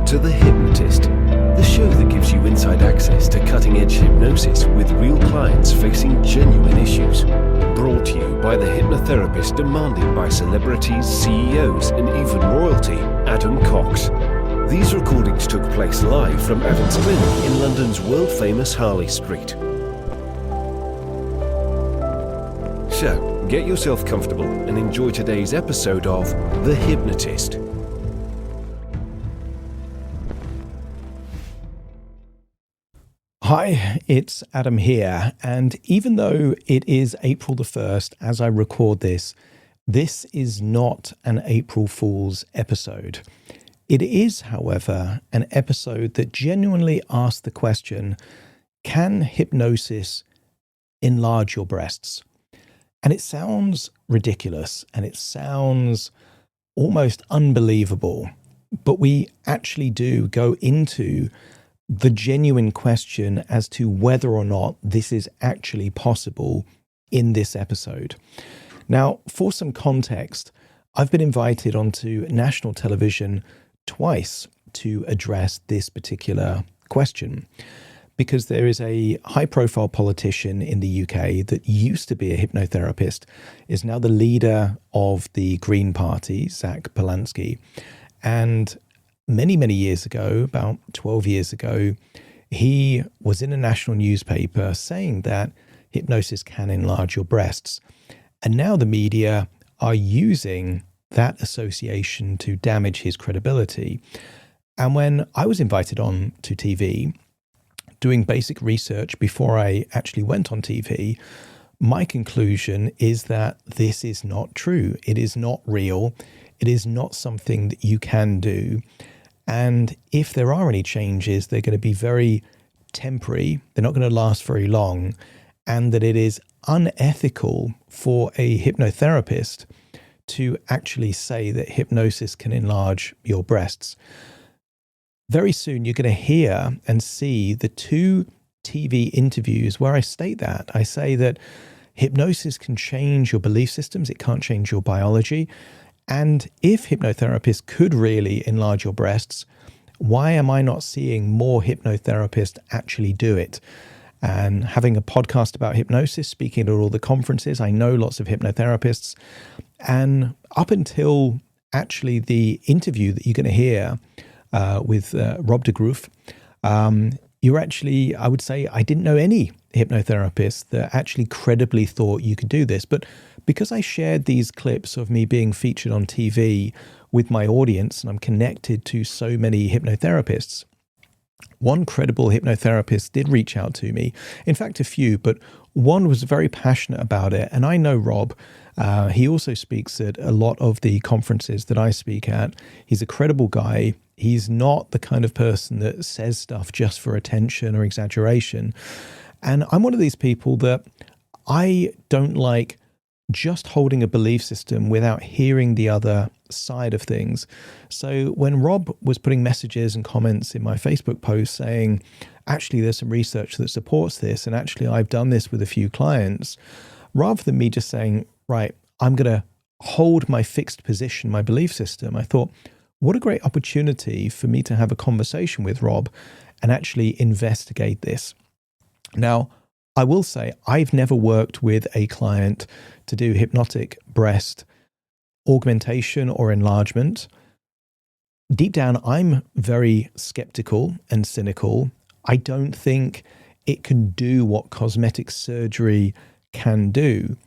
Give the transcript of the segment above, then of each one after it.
to The Hypnotist, the show that gives you inside access to cutting-edge hypnosis with real clients facing genuine issues. Brought to you by the hypnotherapist demanded by celebrities, CEOs, and even royalty, Adam Cox. These recordings took place live from Adam's clinic in London's world-famous Harley Street. So, get yourself comfortable and enjoy today's episode of The Hypnotist. Hi, it's Adam here, and even though it is April the 1st as I record this, this is not an April Fool's episode. It is, however, an episode that genuinely asks the question, can hypnosis enlarge your breasts? And it sounds ridiculous and it sounds almost unbelievable, but we actually do go into the genuine question as to whether or not this is actually possible in this episode. Now, for some context, I've been invited onto national television twice to address this particular question because there is a high-profile politician in the UK that used to be a hypnotherapist, is now the leader of the Green Party, Zach Polanski, and many years ago, about 12 years ago, he was in a national newspaper saying that hypnosis can enlarge your breasts. And now the media are using that association to damage his credibility. And when I was invited on to TV, doing basic research before I actually went on TV, my conclusion is that this is not true. It is not real. It is not something that you can do. And if there are any changes, they're going to be very temporary. They're not going to last very long. And that it is unethical for a hypnotherapist to actually say that hypnosis can enlarge your breasts. Very soon, you're going to hear and see the two TV interviews where I state that. I say that hypnosis can change your belief systems. It can't change your biology. And if hypnotherapists could really enlarge your breasts, why am I not seeing more hypnotherapists actually do it? And having a podcast about hypnosis, speaking at all the conferences, I know lots of hypnotherapists. And up until actually the interview that you're going to hear with Rob de Groof, you're actually, I would say, I didn't know any hypnotherapists that actually credibly thought you could do this. But because I shared these clips of me being featured on TV with my audience, and I'm connected to so many hypnotherapists, one credible hypnotherapist did reach out to me. In fact, a few, but one was very passionate about it. And I know Rob. He also speaks at a lot of the conferences that I speak at. He's a credible guy. He's not the kind of person that says stuff just for attention or exaggeration. And I'm one of these people that I don't like just holding a belief system without hearing the other side of things. So when Rob was putting messages and comments in my Facebook post saying, actually, there's some research that supports this, and actually I've done this with a few clients, rather than me just saying, right, I'm going to hold my fixed position, my belief system, I thought, what a great opportunity for me to have a conversation with Rob and actually investigate this. Now, I will say I've never worked with a client to do hypnotic breast augmentation or enlargement. Deep down, I'm very skeptical and cynical. I don't think it can do what cosmetic surgery can do,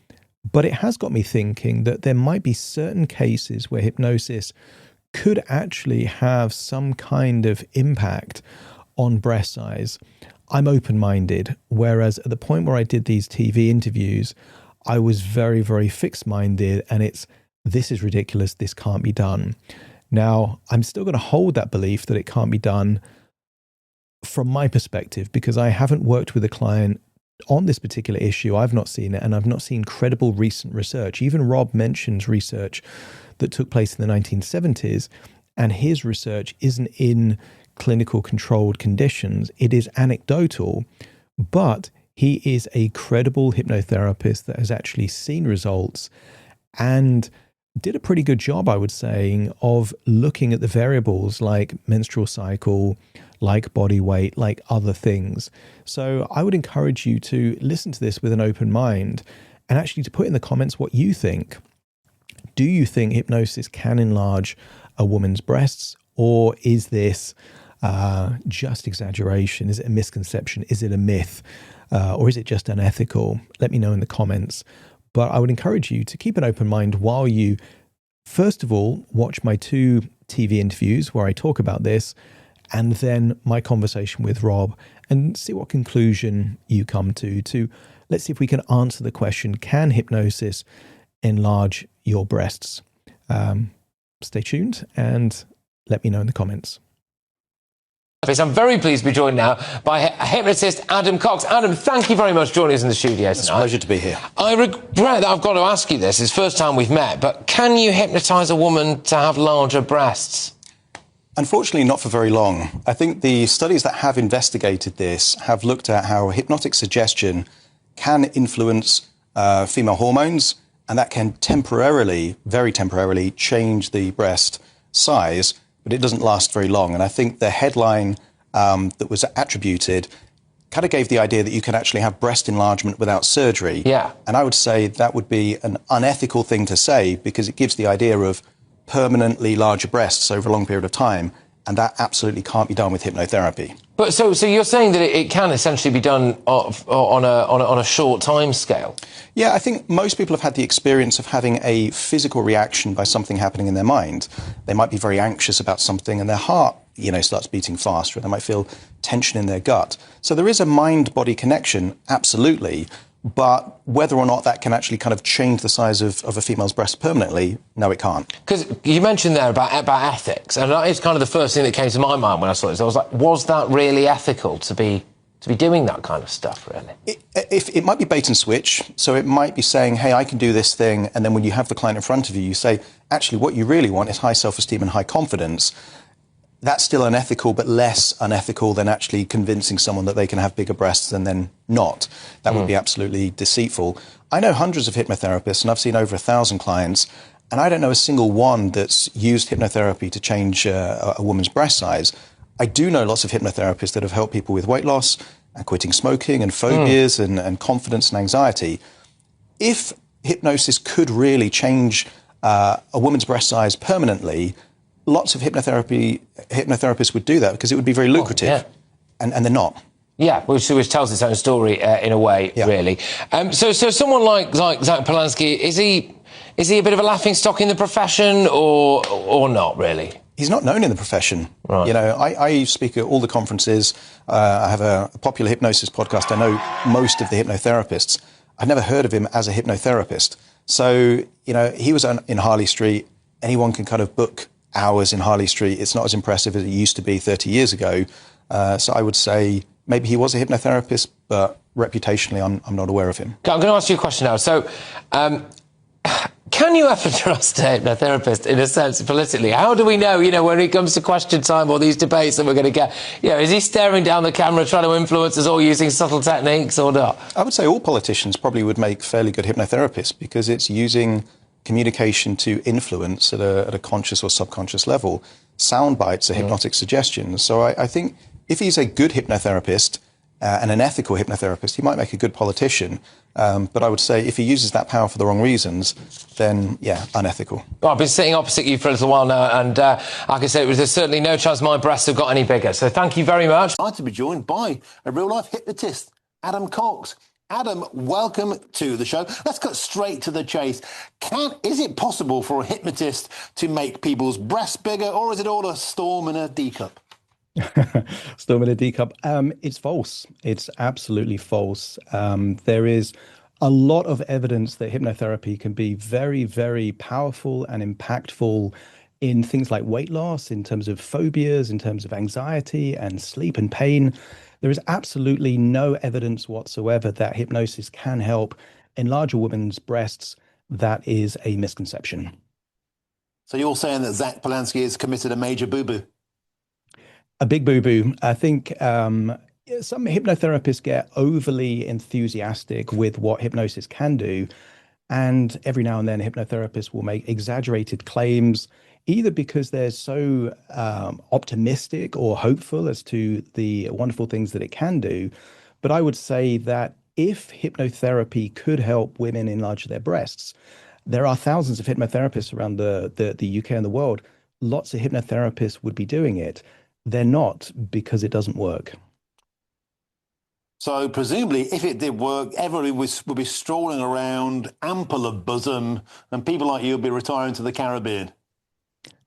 but it has got me thinking that there might be certain cases where hypnosis could actually have some kind of impact on breast size. I'm open-minded, whereas at the point where I did these TV interviews, I was very fixed-minded, and this is ridiculous, this can't be done. Now, I'm still going to hold that belief that it can't be done from my perspective, because I haven't worked with a client on this particular issue. I've not seen it, and I've not seen credible recent research. Even Rob mentions research that took place in the 1970s, and his research isn't in clinical controlled conditions. It is anecdotal, but he is a credible hypnotherapist that has actually seen results and did a pretty good job, I would say, of looking at the variables like menstrual cycle, like body weight, like other things. So I would encourage you to listen to this with an open mind and actually to put in the comments what you think. Do you think hypnosis can enlarge a woman's breasts, or is this just exaggeration? Is it a misconception? Is it a myth? Or is it just unethical? Let me know in the comments. But I would encourage you to keep an open mind while you, first of all, watch my 2 TV interviews where I talk about this, and then my conversation with Rob, and see what conclusion you come to let's see if we can answer the question, can hypnosis enlarge your breasts? Stay tuned and let me know in the comments. I'm very pleased to be joined now by hypnotist Adam Cox. Adam, thank you very much for joining us in the studio tonight. It's a pleasure to be here. I regret that I've got to ask you this. It's the first time we've met, but can you hypnotise a woman to have larger breasts? Unfortunately, not for very long. I think the studies that have investigated this have looked at how hypnotic suggestion can influence female hormones, and that can temporarily, very temporarily, change the breast size, but it doesn't last very long. And I think the headline that was attributed kind of gave the idea that you can actually have breast enlargement without surgery. Yeah. And I would say that would be an unethical thing to say, because it gives the idea of permanently larger breasts over a long period of time, and that absolutely can't be done with hypnotherapy. But so you're saying that it can essentially be done on a short time scale? Yeah, I think most people have had the experience of having a physical reaction by something happening in their mind. They might be very anxious about something and their heart, starts beating faster, and they might feel tension in their gut. So there is a mind-body connection, absolutely. But whether or not that can actually kind of change the size of a female's breast permanently, no, it can't. Because you mentioned there about ethics, and that is kind of the first thing that came to my mind when I saw this. I was like, was that really ethical to be doing that kind of stuff, really? It might be bait and switch. So it might be saying, hey, I can do this thing, and then when you have the client in front of you, you say, actually, what you really want is high self-esteem and high confidence. That's still unethical, but less unethical than actually convincing someone that they can have bigger breasts and then not. That would be absolutely deceitful. I know hundreds of hypnotherapists, and I've seen over 1,000 clients, and I don't know a single one that's used hypnotherapy to change a woman's breast size. I do know lots of hypnotherapists that have helped people with weight loss and quitting smoking and phobias and confidence and anxiety. If hypnosis could really change a woman's breast size permanently, lots of hypnotherapists would do that because it would be very lucrative, and they're not. Yeah, which tells its own story in a way, really. So someone like Zach Polanski, is he a bit of a laughingstock in the profession, or not really? He's not known in the profession. Right. I speak at all the conferences. I have a popular hypnosis podcast. I know most of the hypnotherapists. I've never heard of him as a hypnotherapist. So, he was in Harley Street. Anyone can kind of book hours in Harley Street. It's not as impressive as it used to be 30 years ago. So I would say maybe he was a hypnotherapist, but reputationally, I'm not aware of him. I'm going to ask you a question now. So, can you ever trust a hypnotherapist in a sense politically? How do we know, when it comes to question time or these debates that we're going to get, is he staring down the camera trying to influence us all using subtle techniques or not? I would say all politicians probably would make fairly good hypnotherapists, because it's using communication to influence at a conscious or subconscious level. Sound bites are hypnotic suggestions. So I think if he's a good hypnotherapist and an ethical hypnotherapist, he might make a good politician. But I would say if he uses that power for the wrong reasons, then, unethical. Well, I've been sitting opposite you for a little while now, and I can say there's certainly no chance my breasts have got any bigger. So thank you very much. I'd like to be joined by a real-life hypnotist, Adam Cox. Adam, welcome to the show. Let's cut straight to the chase. Is it possible for a hypnotist to make people's breasts bigger, or is it all a storm in a teacup? Storm in a teacup. It's false. It's absolutely false. There is a lot of evidence that hypnotherapy can be very, very powerful and impactful in things like weight loss, in terms of phobias, in terms of anxiety and sleep and pain. There is absolutely no evidence whatsoever that hypnosis can help enlarge a woman's breasts. That is a misconception. So you're saying that Zach Polanski has committed a major boo-boo? A big boo-boo. I think some hypnotherapists get overly enthusiastic with what hypnosis can do. And every now and then, hypnotherapists will make exaggerated claims, either because they're so optimistic or hopeful as to the wonderful things that it can do. But I would say that if hypnotherapy could help women enlarge their breasts, there are thousands of hypnotherapists around the UK and the world. Lots of hypnotherapists would be doing it. They're not, because it doesn't work. So presumably, if it did work, everybody would be strolling around, ample of bosom, and people like you would be retiring to the Caribbean.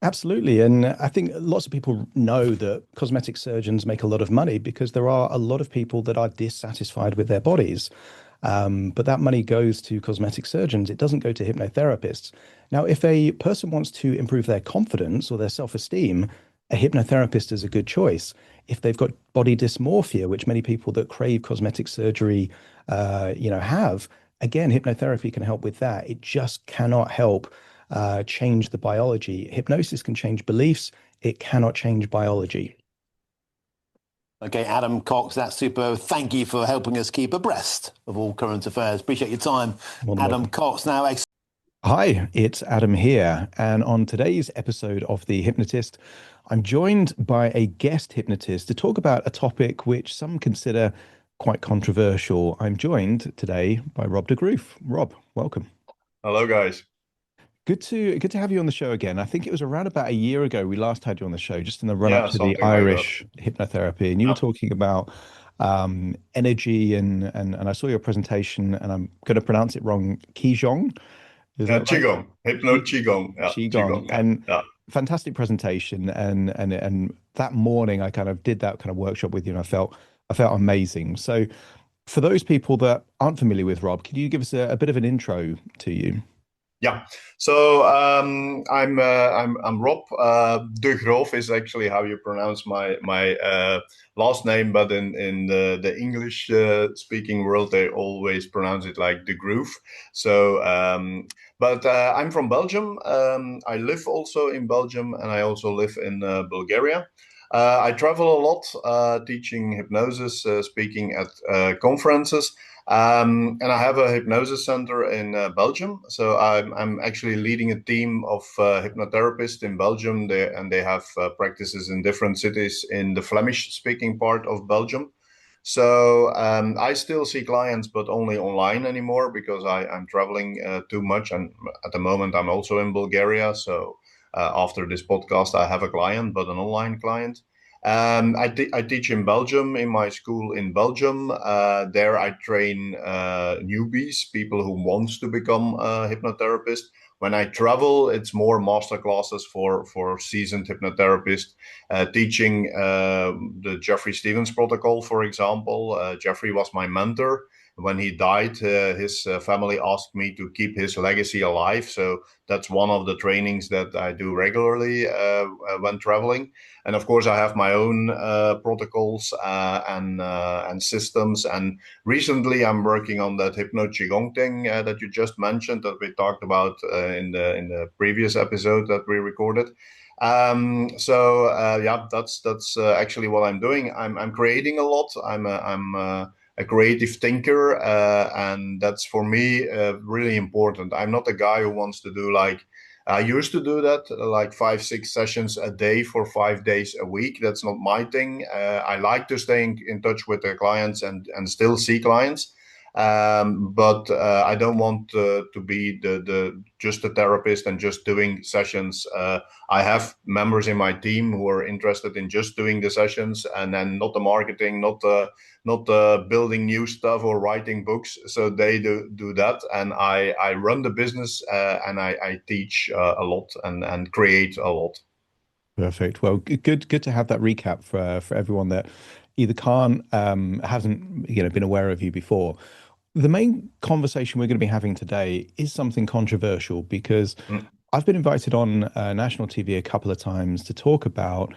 Absolutely. And I think lots of people know that cosmetic surgeons make a lot of money because there are a lot of people that are dissatisfied with their bodies. But that money goes to cosmetic surgeons. It doesn't go to hypnotherapists. Now, if a person wants to improve their confidence or their self-esteem, a hypnotherapist is a good choice. If they've got body dysmorphia, which many people that crave cosmetic surgery, have, again, hypnotherapy can help with that. It just cannot help change the biology. Hypnosis can change beliefs. It cannot change biology. Okay, Adam Cox, that's super. Thank you for helping us keep abreast of all current affairs. Appreciate your time, Adam Cox. Now, hi, it's Adam here. And on today's episode of The Hypnotist, I'm joined by a guest hypnotist to talk about a topic which some consider quite controversial. I'm joined today by Rob de Groof. Rob, welcome. Hello, guys. Good to have you on the show again. I think it was around about a year ago we last had you on the show, just in the run up to the Irish hypnotherapy, and you were talking about energy and I saw your presentation, and I'm going to pronounce it wrong. Qigong. Qigong, Qigong, Qigong, and fantastic presentation. And that morning I kind of did that kind of workshop with you, and I felt amazing. So, for those people that aren't familiar with Rob, could you give us a bit of an intro to you? Yeah, so I'm Rob de Groof is actually how you pronounce my last name, but in the English speaking world they always pronounce it like de Groof. So, but I'm from Belgium. I live also in Belgium, and I also live in Bulgaria. I travel a lot, teaching hypnosis, speaking at conferences. And I have a hypnosis center in Belgium. So I'm actually leading a team of hypnotherapists in Belgium. They have practices in different cities in the Flemish-speaking part of Belgium. So I still see clients, but only online anymore because I'm traveling too much. And at the moment, I'm also in Bulgaria. So after this podcast, I have a client, but an online client. I teach in Belgium, in my school in Belgium. There I train newbies, people who want to become a hypnotherapist. When I travel, it's more master classes for seasoned hypnotherapists, teaching the Jeffrey Stevens protocol, for example. Jeffrey was my mentor. When he died, his family asked me to keep his legacy alive. So that's one of the trainings that I do regularly when traveling. And of course, I have my own protocols and systems. And recently, I'm working on that Hypno Qigong thing that you just mentioned, that we talked about in the previous episode that we recorded. Yeah, that's actually what I'm doing. I'm creating a lot. I'm a creative thinker, and that's for me really important. I'm not a guy who wants to do like I used to do that, like 5-6 sessions a day for 5 days a week. That's not my thing. I like to stay in touch with the clients and still see clients. But I don't want to be just a therapist and just doing sessions. I have members in my team who are interested in just doing the sessions and then not the marketing, not building new stuff or writing books. So they do that, and I run the business and I teach a lot and create a lot. Perfect. Well, good to have that recap for everyone that either hasn't been aware of you before. The main conversation we're going to be having today is something controversial because I've been invited on national TV a couple of times to talk about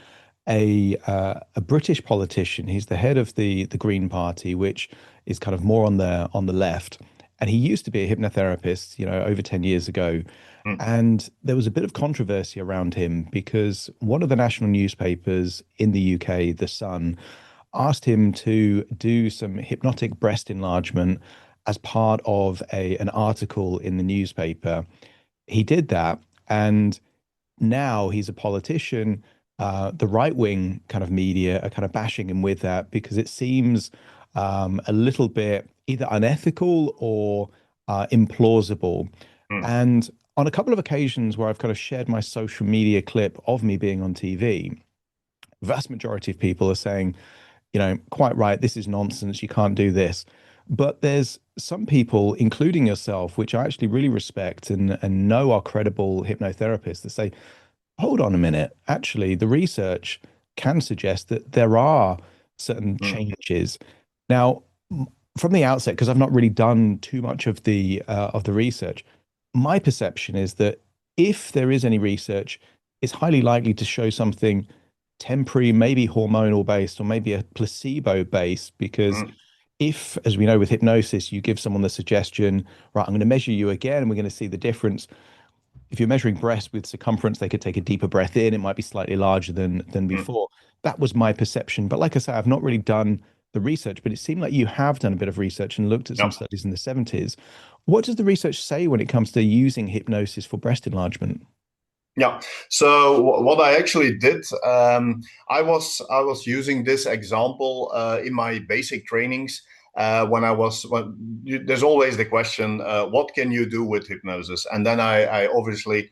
a British politician. He's the head of the Green Party, which is kind of more on the left. And he used to be a hypnotherapist, over 10 years ago. And there was a bit of controversy around him because one of the national newspapers in the UK, The Sun, asked him to do some hypnotic breast enlargement as part of an article in the newspaper. He did that, and now he's a politician. The right-wing kind of media are kind of bashing him with that because it seems a little bit either unethical or implausible. And on a couple of occasions where I've kind of shared my social media clip of me being on TV, vast majority of people are saying, quite right, this is nonsense, you can't do this. But there's some people, including yourself, which I actually really respect and know are credible hypnotherapists, that say, hold on a minute, actually, the research can suggest that there are certain changes. Now, from the outset, because I've not really done too much of the research, my perception is that if there is any research, it's highly likely to show something temporary, maybe hormonal based, or maybe a placebo based, because if, as we know with hypnosis, you give someone the suggestion, right, I'm going to measure you again, and we're going to see the difference. If you're measuring breast with circumference, they could take a deeper breath in. It might be slightly larger than before. That was my perception. But like I say, I've not really done the research, but it seemed like you have done a bit of research and looked at some studies in the 70s. What does the research say when it comes to using hypnosis for breast enlargement? Yeah. So what I actually did, I was using this example in my basic trainings. There's always the question, what can you do with hypnosis? And then I obviously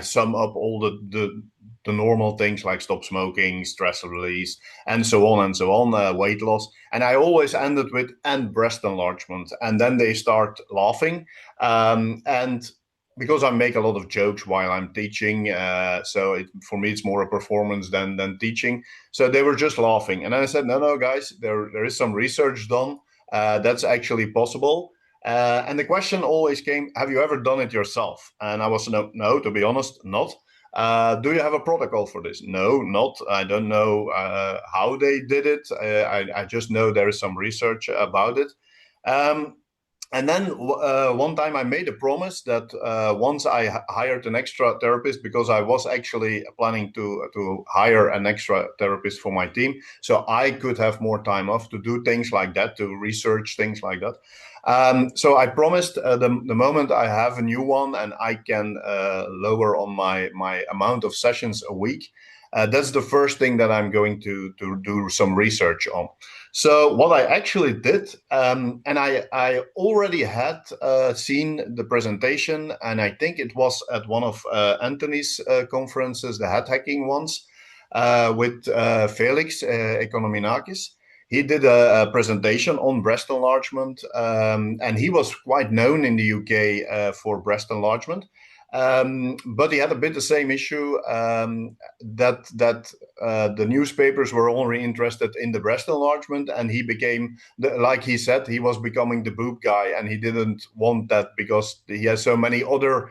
sum up all the normal things like stop smoking, stress release, and so on, weight loss. And I always ended with and breast enlargement. And then they start laughing. And because I make a lot of jokes while I'm teaching, for me it's more a performance than teaching. So they were just laughing, and I said, no, guys, there is some research done that's actually possible. And the question always came, have you ever done it yourself? And I was no, to be honest, not. Do you have a protocol for this? No, not. I don't know how they did it. I just know there is some research about it. And then one time I made a promise that once I hired an extra therapist, because I was actually planning to hire an extra therapist for my team, so I could have more time off to do things like that, to research things like that. So I promised the moment I have a new one and I can lower on my amount of sessions a week, that's the first thing that I'm going to do some research on. So what I actually did, and I already had seen the presentation, and I think it was at one of Anthony's conferences, the head hacking ones, with Felix Ekonominakis. He did a presentation on breast enlargement, and he was quite known in the UK for breast enlargement. But he had a bit the same issue, that the newspapers were only interested in the breast enlargement, and he became, like he said, he was becoming the boob guy, and he didn't want that because he has so many other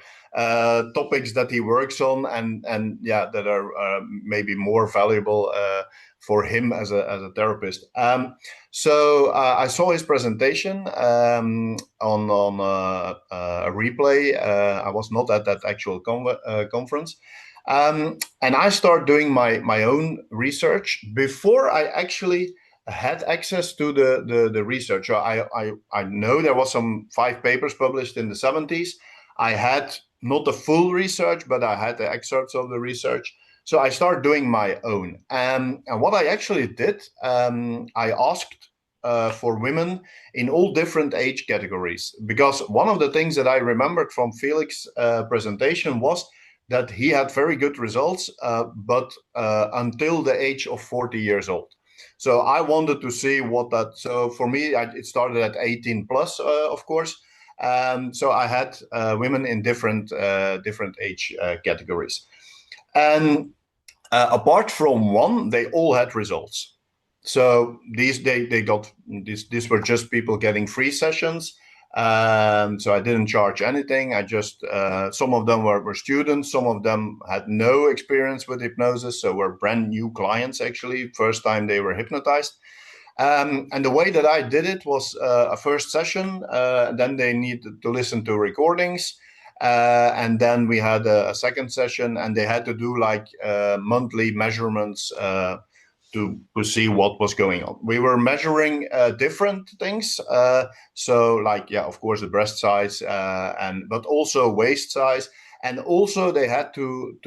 topics that he works on, and yeah, that are maybe more valuable for him as a therapist. So I saw his presentation on a replay. I was not at that actual conference. And I started doing my own research before I actually had access to the research. So I know there was some 5 papers published in the 70s. I had not the full research, but I had the excerpts of the research. So I started doing my own. And what I actually did, I asked for women in all different age categories, because one of the things that I remembered from Felix's presentation was that he had very good results, but until the age of 40 years old. So I wanted to see what that, so for me, it started at 18 plus, of course. So I had women in different age categories. And apart from one, they all had results. So these were just people getting free sessions. So I didn't charge anything. I just some of them were students, some of them had no experience with hypnosis, so were brand new clients actually, first time they were hypnotized. And the way that I did it was a first session, then they needed to listen to recordings. And then we had a second session, and they had to do like monthly measurements see what was going on. We were measuring different things. So like, yeah, of course, the breast size, but also waist size. And also they had to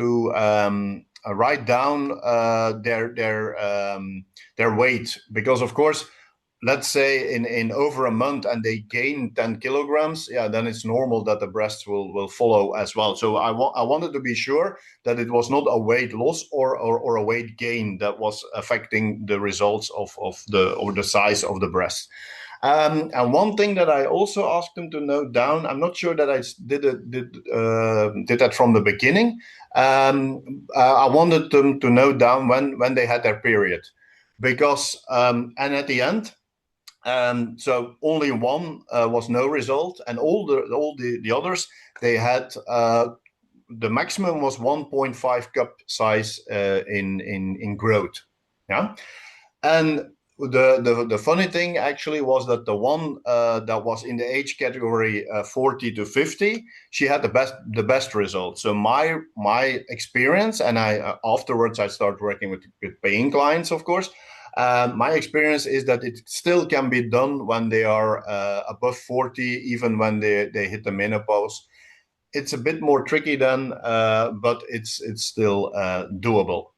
write down their weight, because of course, let's say in over a month and they gain 10 kilograms, yeah, then it's normal that the breasts will follow as well. So I wanted to be sure that it was not a weight loss or a weight gain that was affecting the results of the size of the breast. And one thing that I also asked them to note down, I'm not sure that I did that from the beginning. I wanted them to note down when they had their period, because and at the end, so only one was no result, and all the others, they had the maximum was 1.5 cup size in growth. Yeah, and the funny thing actually was that the one that was in the age category 40 to 50, she had the best result. So my experience, and I afterwards I started working with paying clients, of course. My experience is that it still can be done when they are above 40, even when they hit the menopause. It's a bit more tricky then, but it's still doable.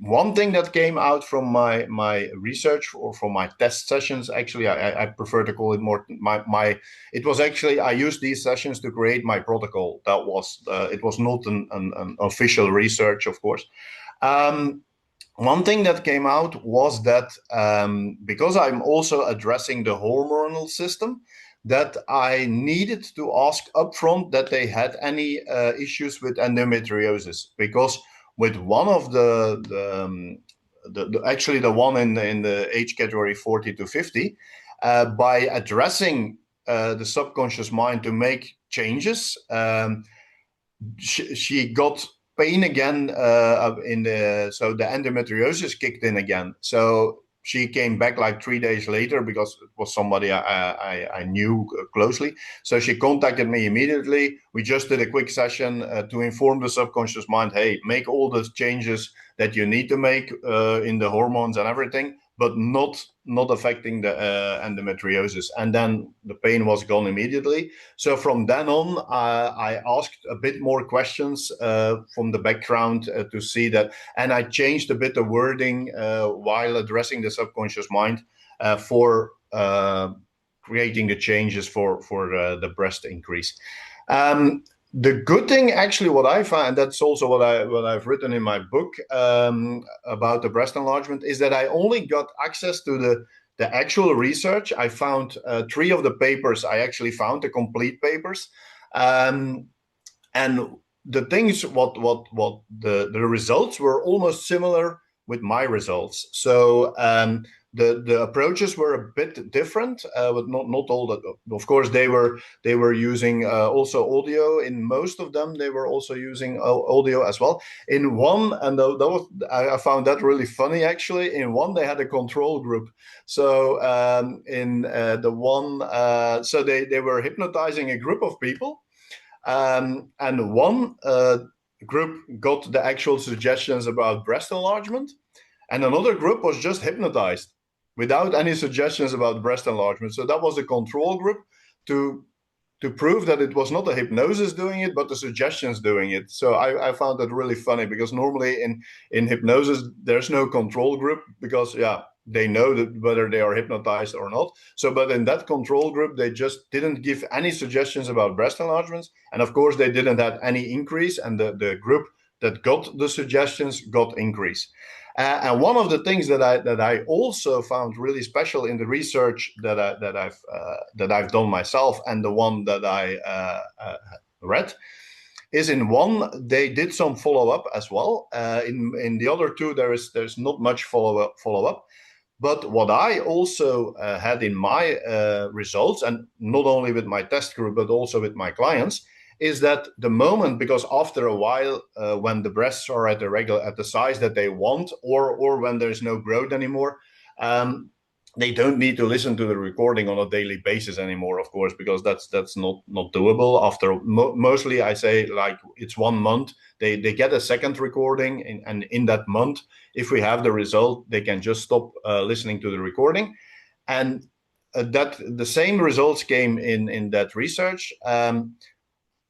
One thing that came out from my research, or from my test sessions, actually, I prefer to call it more it was actually, I used these sessions to create my protocol. That was it was not an official research, of course. One thing that came out was that because I'm also addressing the hormonal system, that I needed to ask upfront that they had any issues with endometriosis, because with one of actually the one in the age category 40 to 50, by addressing the subconscious mind to make changes, she got pain again so the endometriosis kicked in again. So she came back like 3 days later, because it was somebody I knew closely. So she contacted me immediately. We just did a quick session to inform the subconscious mind, hey, make all the changes that you need to make in the hormones and everything, but not affecting the endometriosis. And then the pain was gone immediately. So from then on, I asked a bit more questions from the background to see that, and I changed a bit the wording while addressing the subconscious mind for creating the changes for the breast increase. The good thing, actually, what I find, that's also what I've written in my book about the breast enlargement, is that I only got access to the actual research. I found 3 of the papers. I actually found the complete papers, and the things, what the results were almost similar with my results. So the approaches were a bit different, but not all that. Of course, they were using also audio. In most of them, they were also using audio as well. In one, and I found that really funny actually. In one, they had a control group. So in the one, so they were hypnotizing a group of people, and one group got the actual suggestions about breast enlargement, and another group was just hypnotized without any suggestions about breast enlargement. So that was a control group to prove that it was not the hypnosis doing it, but the suggestions doing it. So I found that really funny, because normally in hypnosis, there's no control group, because, yeah, they know that whether they are hypnotized or not. So, but in that control group, they just didn't give any suggestions about breast enlargements. And of course, they didn't have any increase. And the group that got the suggestions got increase. And one of the things that I also found really special in the research that I've done myself, and the one that I read, is in one they did some follow up as well. In the other 2, there's not much follow up. But what I also had in my results, and not only with my test group but also with my clients, is that the moment, because after a while, when the breasts are at the size that they want, or when there's no growth anymore, they don't need to listen to the recording on a daily basis anymore, of course, because that's not doable. After mostly, I say, like, it's 1 month. They get a second recording, and in that month, if we have the result, they can just stop listening to the recording. And that the same results came in that research.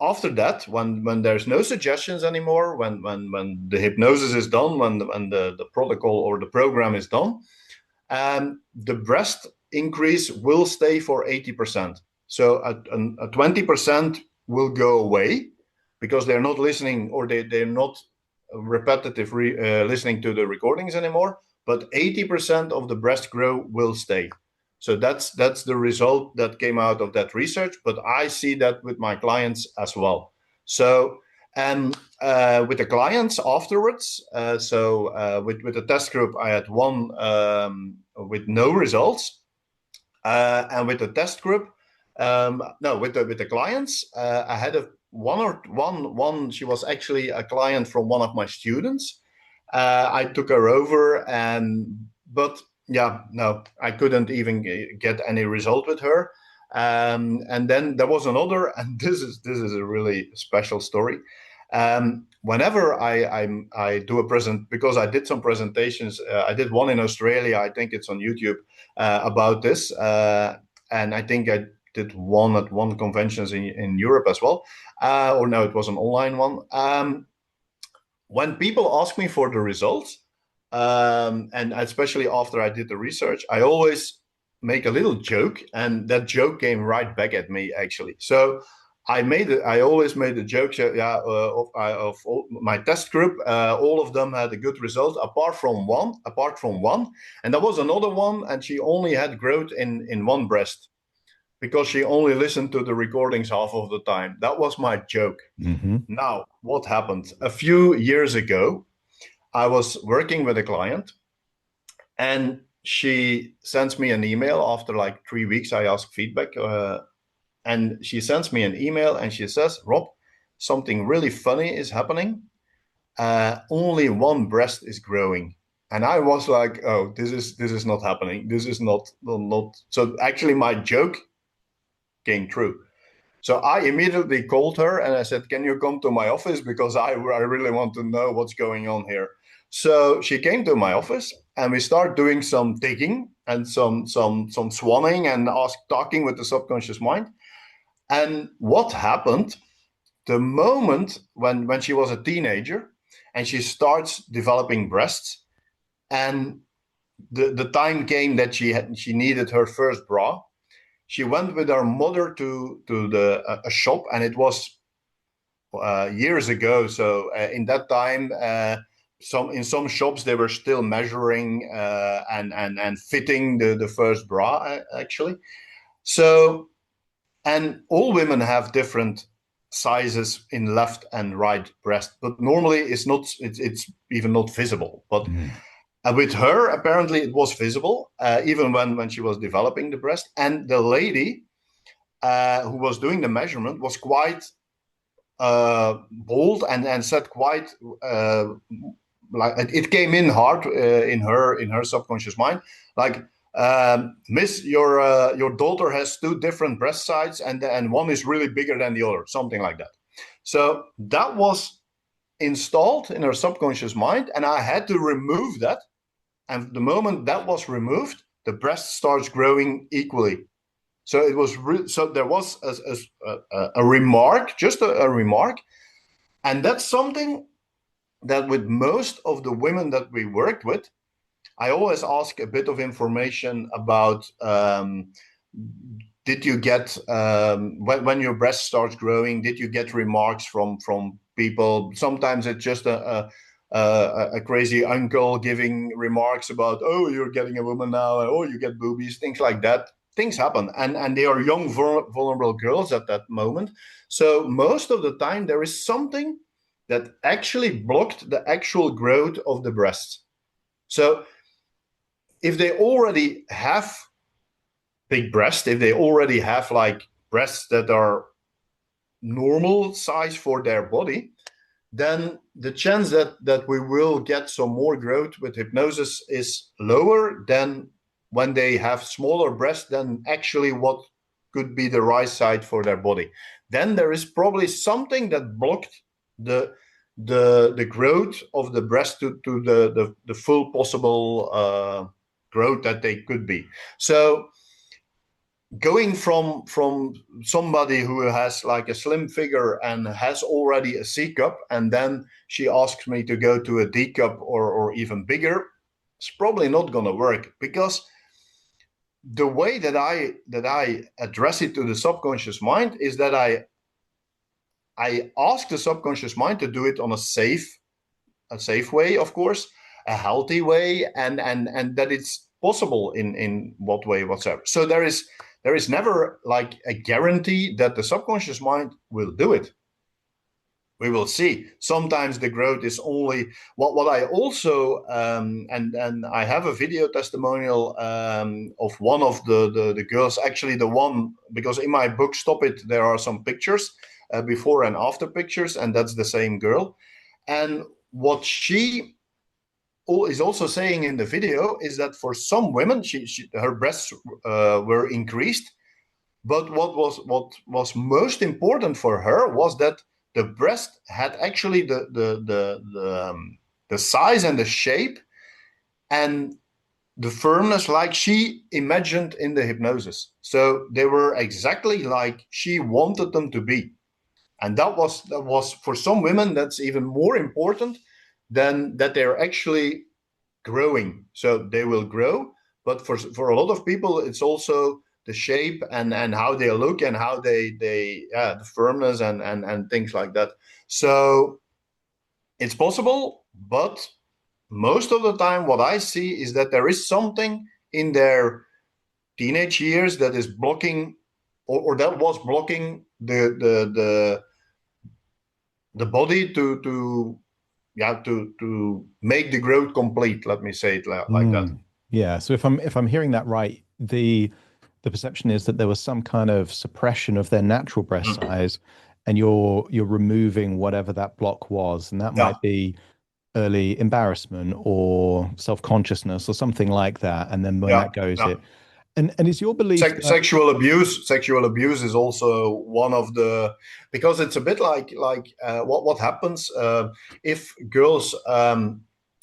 After that, when there's no suggestions anymore, when the hypnosis is done, when the protocol or the program is done, the breast increase will stay for 80%. So a 20% will go away because they're not listening, or they're not repetitive listening to the recordings anymore, but 80% of the breast growth will stay. So that's the result that came out of that research, but I see that with my clients as well. So, and with the clients afterwards, with the test group, I had one with no results, and with the test group, no, with the clients, I had one. She was actually a client from one of my students. I took her over, but yeah, no, I couldn't even get any result with her. And then there was another, and this is a really special story. Whenever I do a present, because I did some presentations, I did one in Australia. I think it's on YouTube about this, and I think I did one at one conventions in Europe as well, or no, it was an online one. When people ask me for the results, and especially after I did the research, I always make a little joke, and that joke came right back at me, actually. So I always made a joke, of all my test group, all of them had a good result, apart from one, and there was another one, and she only had growth in one breast, because she only listened to the recordings half of the time. That was my joke. Mm-hmm. Now, what happened? A few years ago, I was working with a client, and she sends me an email after like 3 weeks. I ask feedback, and she sends me an email, and she says, "Rob, something really funny is happening. Only one breast is growing." And I was like, "Oh, this is not happening. This is not." So actually, my joke came true. So I immediately called her and I said, "Can you come to my office? Because I really want to know what's going on here." So she came to my office, and we started doing some digging and some swanning and talking with the subconscious mind. And what happened, the moment when she was a teenager and she starts developing breasts, and the time came that she needed her first bra, she went with her mother to a shop, and it was years ago. So in that time, in some shops they were still measuring and fitting the first bra, actually. So, and all women have different sizes in left and right breast, but normally it's even not visible. But with her, apparently it was visible, even when she was developing the breast. And the lady who was doing the measurement was quite bold and said quite like it came in hard in her subconscious mind, like, "Miss, your daughter has two different breast sides, and one is really bigger than the other," something like that. So that was installed in her subconscious mind, and I had to remove that. And the moment that was removed, the breast starts growing equally. So it was so there was a remark, just a remark, and that's something that with most of the women that we worked with, I always ask a bit of information about, did you get, when your breast starts growing, did you get remarks from people? Sometimes it's just a crazy uncle giving remarks about, "Oh, you're getting a woman now," "Oh, you get boobies," things like that. Things happen, and they are young, vulnerable girls at that moment. So most of the time, there is something that actually blocked the actual growth of the breasts. So if they already have big breasts, if they already have like breasts that are normal size for their body, then the chance that we will get some more growth with hypnosis is lower than when they have smaller breasts than actually what could be the right side for their body. Then there is probably something that blocked the growth of the breast to the full possible growth that they could be. So going from somebody who has like a slim figure and has already a C cup, and then she asks me to go to a D cup or even bigger, it's probably not going to work, because the way that I address it to the subconscious mind is that I ask the subconscious mind to do it on a safe way, of course, a healthy way, and that it's possible in what way whatsoever. So there is never like a guarantee that the subconscious mind will do it. We will see. Sometimes the growth is only what I also and I have a video testimonial of one of the girls, actually the one, because in my book Stop It there are some pictures, before and after pictures, and that's the same girl. And what she is also saying in the video is that for some women, her breasts were increased, but what was most important for her was that the breast had actually the size and the shape and the firmness like she imagined in the hypnosis. So they were exactly like she wanted them to be. And that was for some women, that's even more important than that they're actually growing. So they will grow, but for a lot of people, it's also the shape and how they look and how they the firmness and things like that. So it's possible, but most of the time what I see is that there is something in their teenage years that is blocking, or that was blocking the body to make the growth complete. Let me say it like that. Yeah. So if I'm hearing that right, the perception is that there was some kind of suppression of their natural breast size, and you're removing whatever that block was, and that might be early embarrassment or self-consciousness or something like that. And then when that goes, it and is your belief sexual abuse is also one of the, because it's a bit like what happens if girls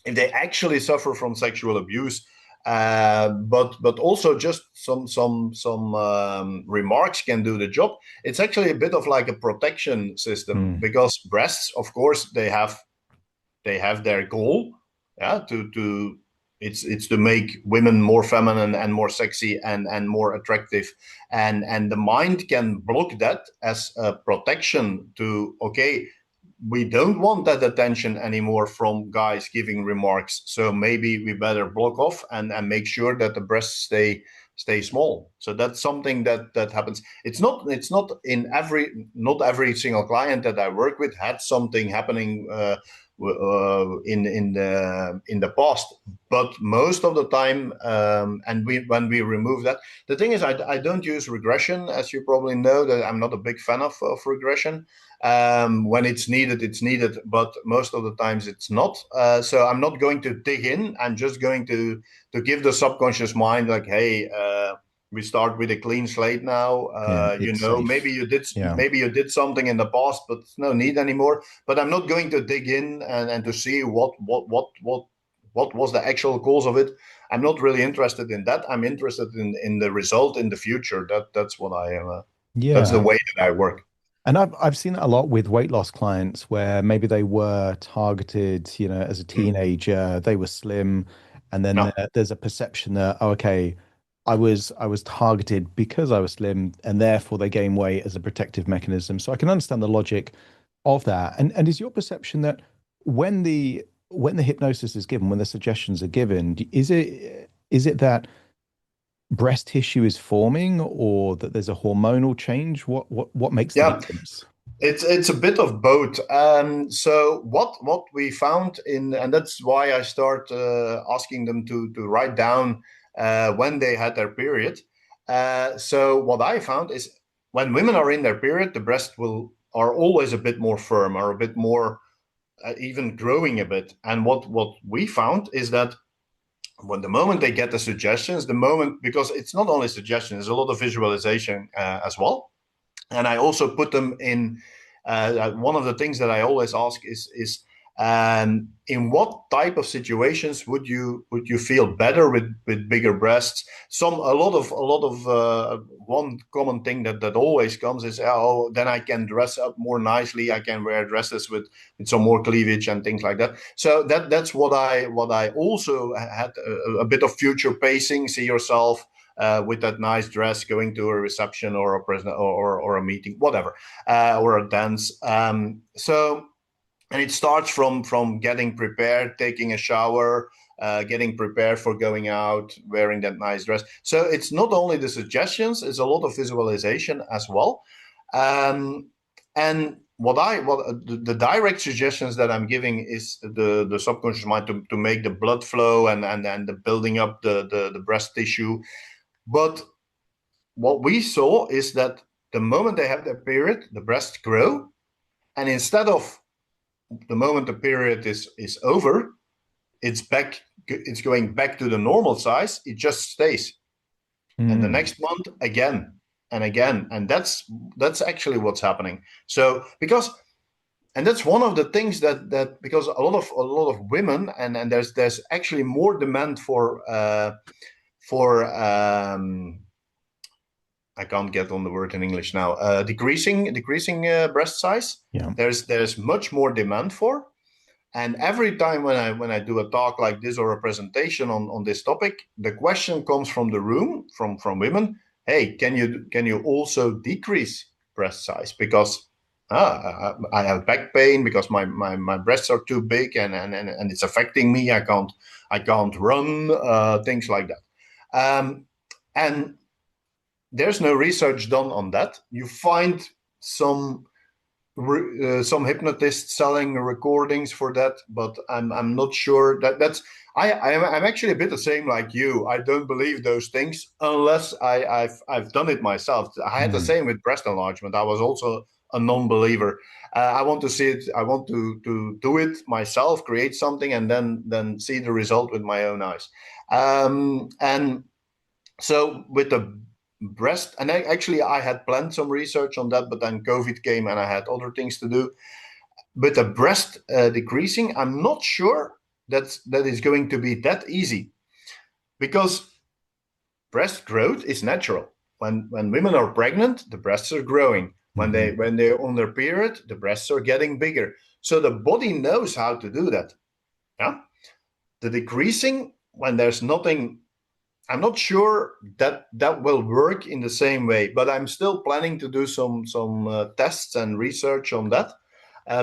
if they actually suffer from sexual abuse, but also just some remarks can do the job. It's actually a bit of like a protection system, because breasts, of course, they have their goal, to it's to make women more feminine and more sexy and more attractive, and the mind can block that as a protection to, okay, we don't want that attention anymore from guys giving remarks, so maybe we better block off and make sure that the breasts stay small. So that's something that happens. It's not not every single client that I work with had something happening in the past, but most of the time, and when we remove that, the thing is, I don't use regression, as you probably know, that I'm not a big fan of regression. When it's needed, but most of the times it's not. So I'm not going to dig in. I'm just going to give the subconscious mind like, hey, we start with a clean slate now. safe. Maybe you did something in the past, but no need anymore. But I'm not going to dig in and to see what was the actual cause of it. I'm not really interested in that. I'm interested in the result in the future. That's what I am. That's the way that I work. And I've seen that a lot with weight loss clients, where maybe they were targeted, as a teenager, they were slim, and then there's a perception that, oh, okay, I was targeted because I was slim, and therefore they gain weight as a protective mechanism. So I can understand the logic of that. And is your perception that when the hypnosis is given, when the suggestions are given, is it that breast tissue is forming, or that there's a hormonal change? What makes the difference? It's a bit of both. So what we found and that's why I start asking them to write down when they had their period. So what I found is when women are in their period, the breasts are always a bit more firm, or a bit more even growing a bit. And what we found is that when the moment they get the suggestions, the moment, because it's not only suggestions, there's a lot of visualization as well. And I also put them in. One of the things that I always ask is in what type of situations would you feel better with bigger breasts? A lot of one common thing that always comes is, oh, then I can dress up more nicely. I can wear dresses with some more cleavage and things like that. So that's what I also had a bit of future pacing. See yourself with that nice dress going to a reception or a present or a meeting, whatever, or a dance. And it starts from getting prepared, taking a shower, getting prepared for going out, wearing that nice dress. So it's not only the suggestions; it's a lot of visualization as well. And what the direct suggestions that I'm giving is the subconscious mind to make the blood flow and the building up the breast tissue. But what we saw is that the moment they have their period, the breasts grow, and instead of the moment the period is over, it's going back to the normal size. It just stays, and the next month again and again, and that's actually what's happening. So and that's one of the things that because a lot of women and there's actually more demand for I can't get on the word in English now. Decreasing breast size. Yeah. There's much more demand for, and every time when I do a talk like this or a presentation on this topic, the question comes from the room from women. Hey, can you also decrease breast size because I have back pain because my breasts are too big and it's affecting me. I can't run, things like that. And there's no research done on that. You find some hypnotists selling recordings for that, but I'm not sure that's. I'm actually a bit the same like you. I don't believe those things unless I've done it myself. I had the same with breast enlargement. I was also a non-believer. I want to see it. I want to do it myself, create something, and then see the result with my own eyes. And so with the breast, and I had planned some research on that, but then COVID came and I had other things to do. But the breast decreasing, I'm not sure that is going to be that easy, because breast growth is natural. When women are pregnant, the breasts are growing. When they're on their period, the breasts are getting bigger. So the body knows how to do that. Yeah, the decreasing when there's nothing. I'm not sure that will work in the same way, but I'm still planning to do some tests and research on that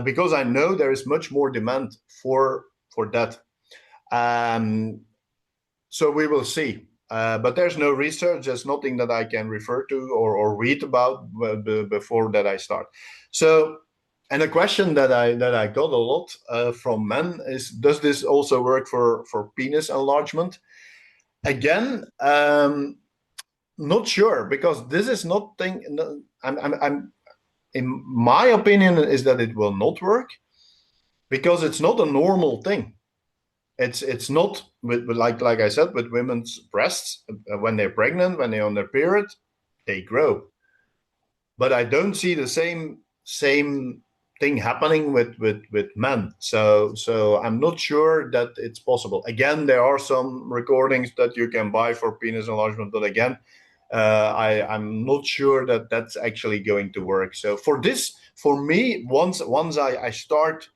because I know there is much more demand for that. So we will see. But there's no research. There's nothing that I can refer to or read about before that I start. So, and a question that I got a lot from men is, does this also work for penis enlargement? Again, not sure, because this is not I'm in my opinion is that it will not work because it's not a normal thing. It's not with like I said, with women's breasts when they're pregnant, when they're on their period, they grow. But I don't see the same thing happening with men. So I'm not sure that it's possible. Again, there are some recordings that you can buy for penis enlargement, but again, I'm not sure that that's actually going to work. So for me, once I start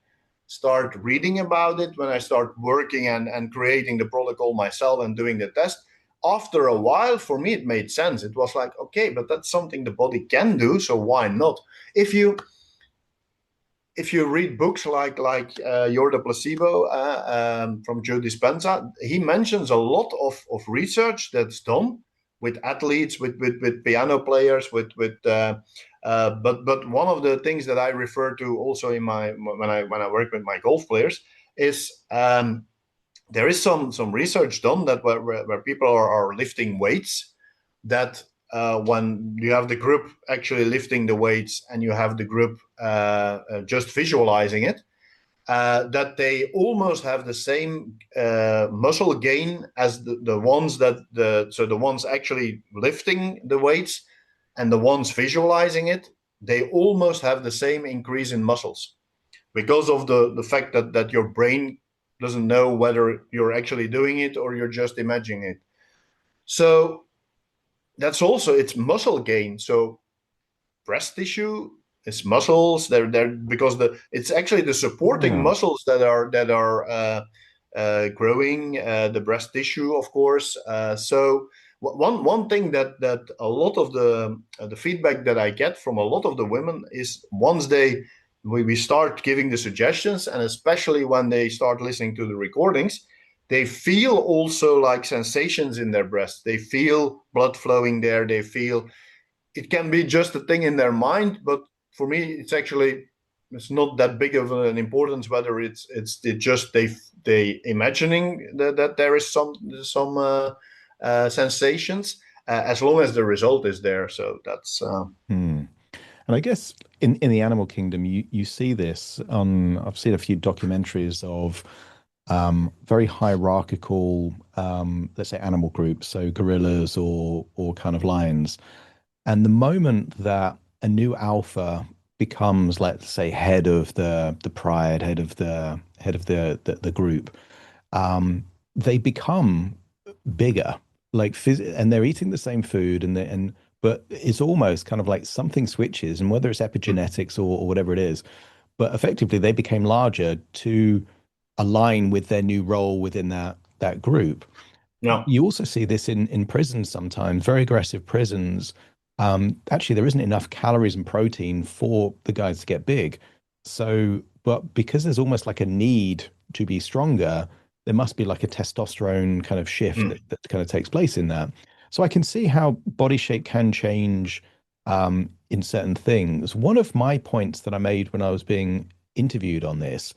reading about it, when I start working and creating the protocol myself and doing the test, after a while, for me, it made sense. It was like, okay, but that's something the body can do, so why not? If you read books like You're the Placebo from Joe Dispenza, he mentions a lot of research that's done with athletes, with piano players, but one of the things that I refer to also in when I work with my golf players is there is some research done that where people are lifting weights, that when you have the group actually lifting the weights and you have the group just visualizing it, that they almost have the same muscle gain as the ones the ones actually lifting the weights and the ones visualizing it. They almost have the same increase in muscles because of the fact that your brain doesn't know whether you're actually doing it or you're just imagining it. So that's also, it's muscle gain. So breast tissue, it's muscles. They're because it's actually the supporting muscles that are growing the breast tissue, of course. So one thing that a lot of the feedback that I get from a lot of the women is once we start giving the suggestions, and especially when they start listening to the recordings, they feel also like sensations in their breast. They feel blood flowing there. They feel, it can be just a thing in their mind, but for me, it's not that big of an importance whether it's just they imagining that there is some sensations, as long as the result is there. So that's. And I guess in the animal kingdom, you see this on. I've seen a few documentaries of very hierarchical, let's say, animal groups, so gorillas or kind of lions. And the moment that a new alpha becomes, let's say, head of the pride, head of the group, they become bigger, and they're eating the same food, but it's almost kind of like something switches, and whether it's epigenetics or whatever it is, but effectively they became larger to align with their new role within that group. Yeah. You also see this in prisons sometimes, very aggressive prisons. Actually, there isn't enough calories and protein for the guys to get big. So, but because there's almost like a need to be stronger, there must be like a testosterone kind of shift that kind of takes place in that. So I can see how body shape can change in certain things. One of my points that I made when I was being interviewed on this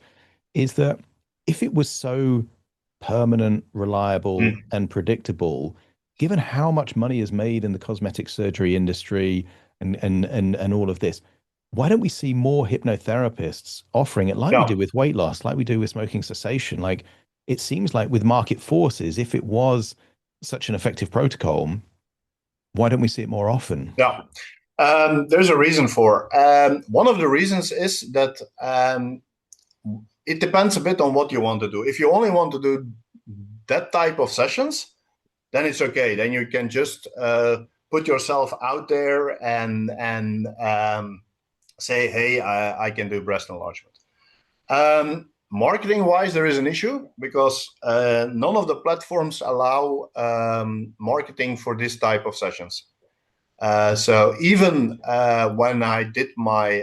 is that if it was so permanent, reliable, and predictable, given how much money is made in the cosmetic surgery industry and all of this, why don't we see more hypnotherapists offering it like we do with weight loss, like we do with smoking cessation? Like, it seems like with market forces, if it was such an effective protocol, why don't we see it more often? Yeah. There's a reason for. One of the reasons is that it depends a bit on what you want to do. If you only want to do that type of sessions, then it's okay. Then you can just put yourself out there and say, hey, I can do breast enlargement. Marketing wise, there is an issue because none of the platforms allow marketing for this type of sessions. So even when I did my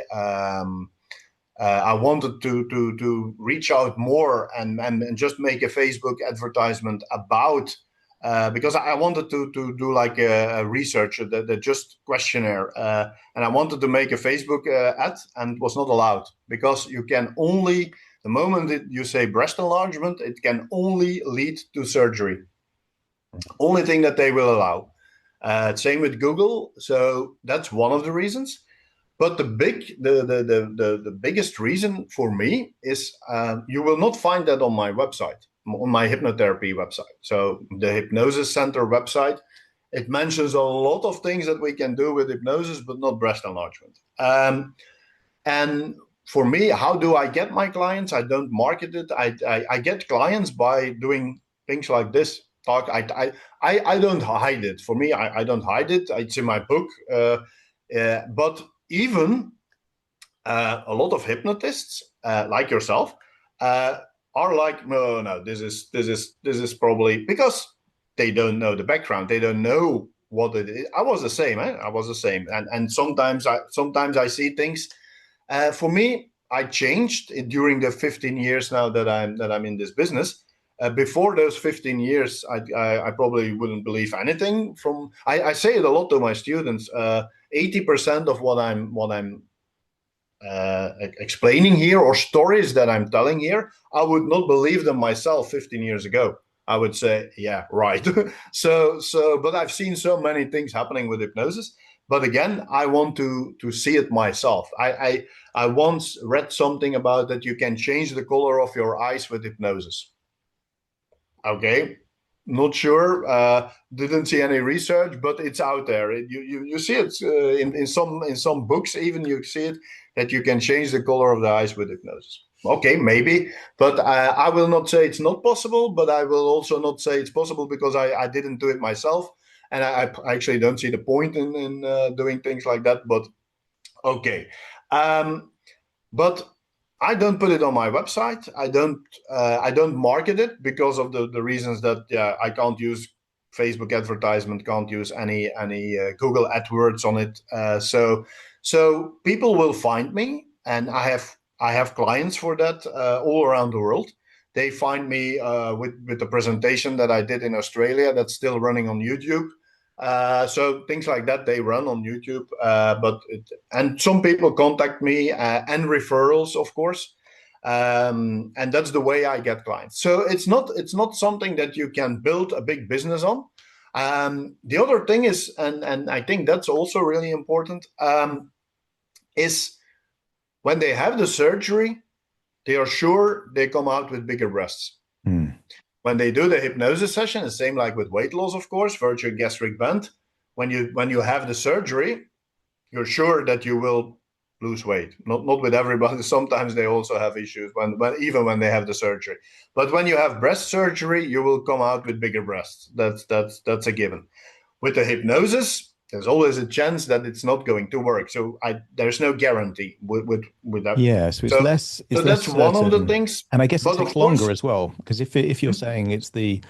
I wanted to reach out more and just make a Facebook advertisement about because I wanted to do like a research, the just questionnaire, and I wanted to make a Facebook ad, and was not allowed because you can only, the moment that you say breast enlargement, it can only lead to surgery. Only thing that they will allow. Same with Google. So that's one of the reasons. But the biggest reason for me is you will not find that on my website, on my hypnotherapy website. So the Hypnosis Center website, it mentions a lot of things that we can do with hypnosis, but not breast enlargement. And for me, how do I get my clients? I don't market it. I get clients by doing things like this. I don't hide it. For me, I don't hide it. It's in my book. But even a lot of hypnotists like yourself are like, no, this is probably because they don't know the background. They don't know what it is. I was the same. I was the same. And sometimes I see things. For me, I changed during the 15 years now that I'm in this business. Before those 15 years, I probably wouldn't believe anything from. I say it a lot to my students. 80% of what I'm explaining here, or stories that I'm telling here, I would not believe them myself 15 years ago. I would say, yeah, right. So, but I've seen so many things happening with hypnosis But again, I want to see it myself. I once read something about that you can change the color of your eyes with hypnosis. Okay, not sure. Didn't see any research, but it's out there. You see it in some books. Even you see it that you can change the color of the eyes with hypnosis. Okay, maybe, but I will not say it's not possible. But I will also not say it's possible because I didn't do it myself, and I actually don't see the point in doing things like that. But okay. But I don't put it on my website. I don't market it because of the reasons that I can't use Facebook advertisement, can't use any Google AdWords on it. So people will find me, and I have clients for that all around the world. They find me with the presentation that I did in Australia that's still running on YouTube. So things like that, they run on YouTube, and some people contact me and referrals, of course, and that's the way I get clients. So it's not something that you can build a big business on. The other thing is, and I think that's also really important, is when they have the surgery, they are sure they come out with bigger breasts. When they do the hypnosis session, the same like with weight loss, of course, virtual gastric band. When you have the surgery, you're sure that you will lose weight. Not with everybody. Sometimes they also have issues even when they have the surgery. But when you have breast surgery, you will come out with bigger breasts. That's a given. With the hypnosis, there's always a chance that it's not going to work. So there's no guarantee with that. Yeah, so it's less. It's so less that's one of the certain. things. And I guess it But takes of course, longer as well, because if you're saying it's the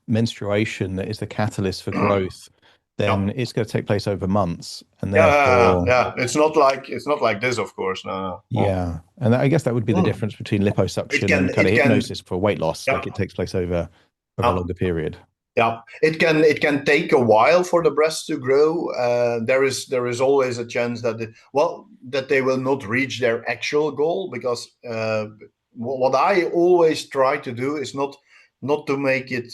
menstruation that is the catalyst for growth, then yeah. it's going to take place over months, and therefore, Yeah. It's not like this, of course. No. yeah. And I guess that would be the difference between It liposuction can and kind of it can hypnosis for weight loss. yeah. Like it takes place over a Yeah. longer period. Yeah, it can take a while for the breasts to grow. There is always a chance that that they will not reach their actual goal, because what I always try to do is not to make it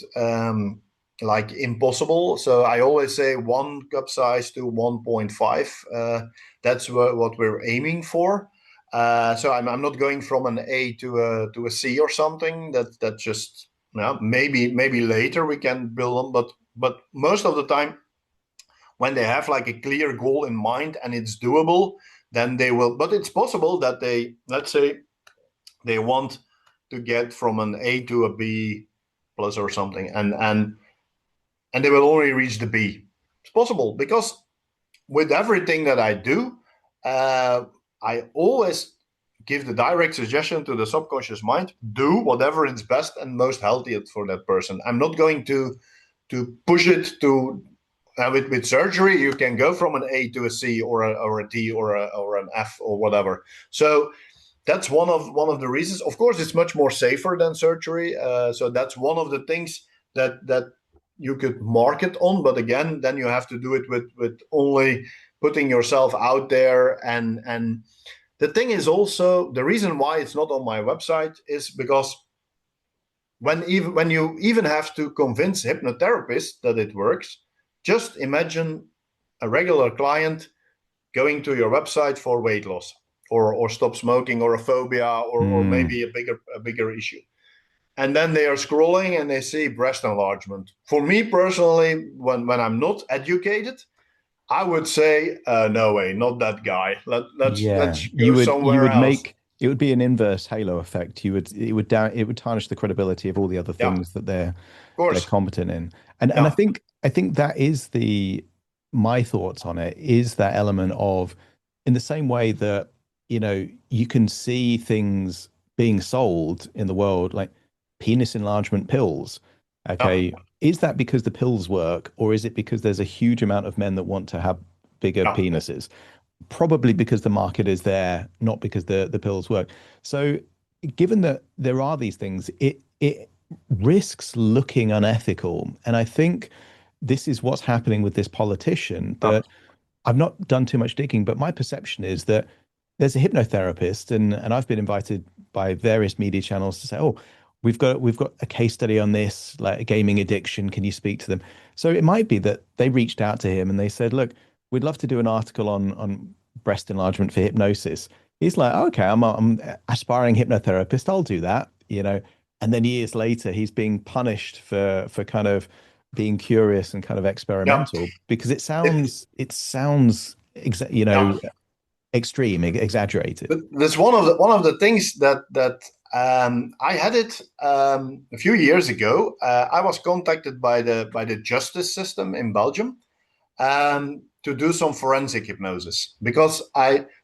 like impossible. So I always say 1 cup size to 1.5. That's what we're aiming for. So I'm not going from an A to a C or something. That just maybe later we can build on, but most of the time, when they have like a clear goal in mind and it's doable, then they will. But it's possible that let's say they want to get from an A to a B plus or something, and they will only reach the B. It's possible, because with everything that I do, I always give the direct suggestion to the subconscious mind: do whatever is best and most healthy for that person. I'm not going to push it to with surgery. You can go from an A to a C or a D or an F or whatever. So that's one of the reasons. Of course, it's much more safer than surgery. So that's one of the things that you could market on. But again, then you have to do it with only putting yourself out there. And the thing is also, the reason why it's not on my website is because when you even have to convince hypnotherapists that it works, just imagine a regular client going to your website for weight loss or stop smoking or a phobia or maybe a bigger issue. And then they are scrolling and they see breast enlargement. For me personally, when I'm not educated, I would say, no way, not that guy. Let's go somewhere else. It would be an inverse halo effect. It would tarnish the credibility of all the other things that they're competent in. And I think that is my thoughts on it is that element of, in the same way that, you can see things being sold in the world, like penis enlargement pills. Okay. Is that because the pills work, or is it because there's a huge amount of men that want to have bigger penises? Probably because the market is there, not because the pills work. So given that there are these things, it risks looking unethical. And I think this is what's happening with this politician, that I've not done too much digging, but my perception is that there's a hypnotherapist, and I've been invited by various media channels to say, oh, we've got a case study on this, like a gaming addiction. Can you speak to them? So it might be that they reached out to him and they said, look, we'd love to do an article on breast enlargement for hypnosis. He's like, okay, I'm aspiring hypnotherapist. I'll do that, you know. And then years later, he's being punished for kind of being curious and kind of Yeah. experimental because It, you yeah. know, extreme, exaggerated. But that's one of the things that I had it a few years ago. I was contacted by the justice system in Belgium to do some forensic hypnosis because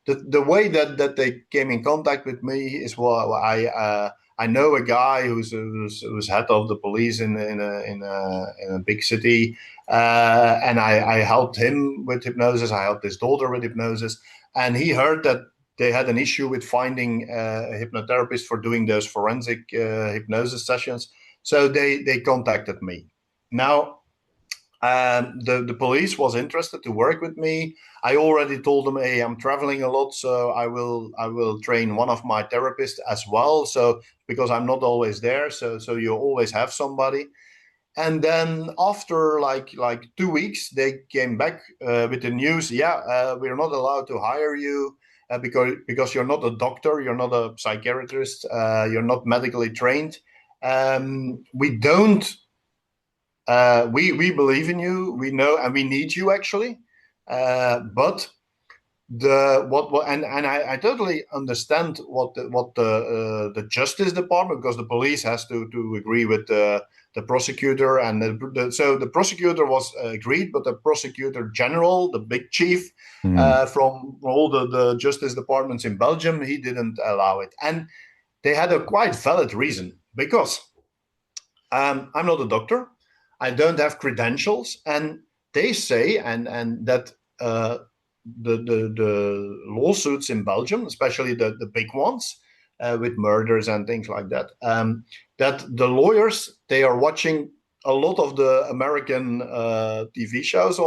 the way that they came in contact with me is I know a guy who's head of the police in a big city, and I helped him with hypnosis. I helped his daughter with hypnosis, and he heard that they had an issue with finding a hypnotherapist for doing those forensic hypnosis sessions. So they contacted me. Now the police was interested to work with me. I already told them, hey, I'm traveling a lot, so I will train one of my therapists as well. So because I'm not always there, so you always have somebody. And then after like 2 weeks, they came back with the news. Yeah, we're not allowed to hire you because you're not a doctor, you're not a psychiatrist, you're not medically trained. We don't. We believe in you. We know, and we need you actually. But the what and I totally understand what the Justice Department, because the police has to agree with the prosecutor, and so the prosecutor was agreed, but the prosecutor general, the big chief from all the justice departments in Belgium, he didn't allow it, and they had a quite valid reason because I'm not a doctor. I don't have credentials, and they say, and that the lawsuits in Belgium, especially the big ones with murders and things like that, that the lawyers, they are watching a lot of the American TV shows,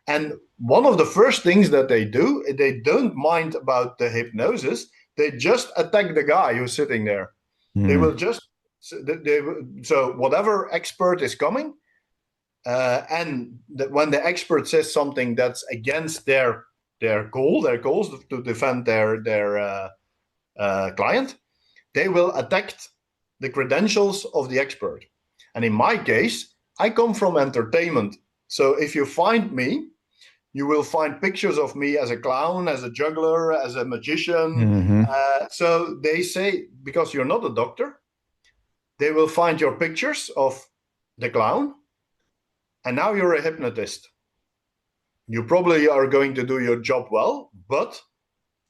and one of the first things that they do, they don't mind about the hypnosis. They just attack the guy who's sitting there. They will just so whatever expert is coming, and when the expert says something that's against their goals to defend their client, they will attack the credentials of the expert. And in my case, I come from entertainment, so if you find me, you will find pictures of me as a clown, as a juggler, as a magician. So they say, because you're not a doctor, they will find your pictures of the clown, and now you're a hypnotist. You probably are going to do your job well, but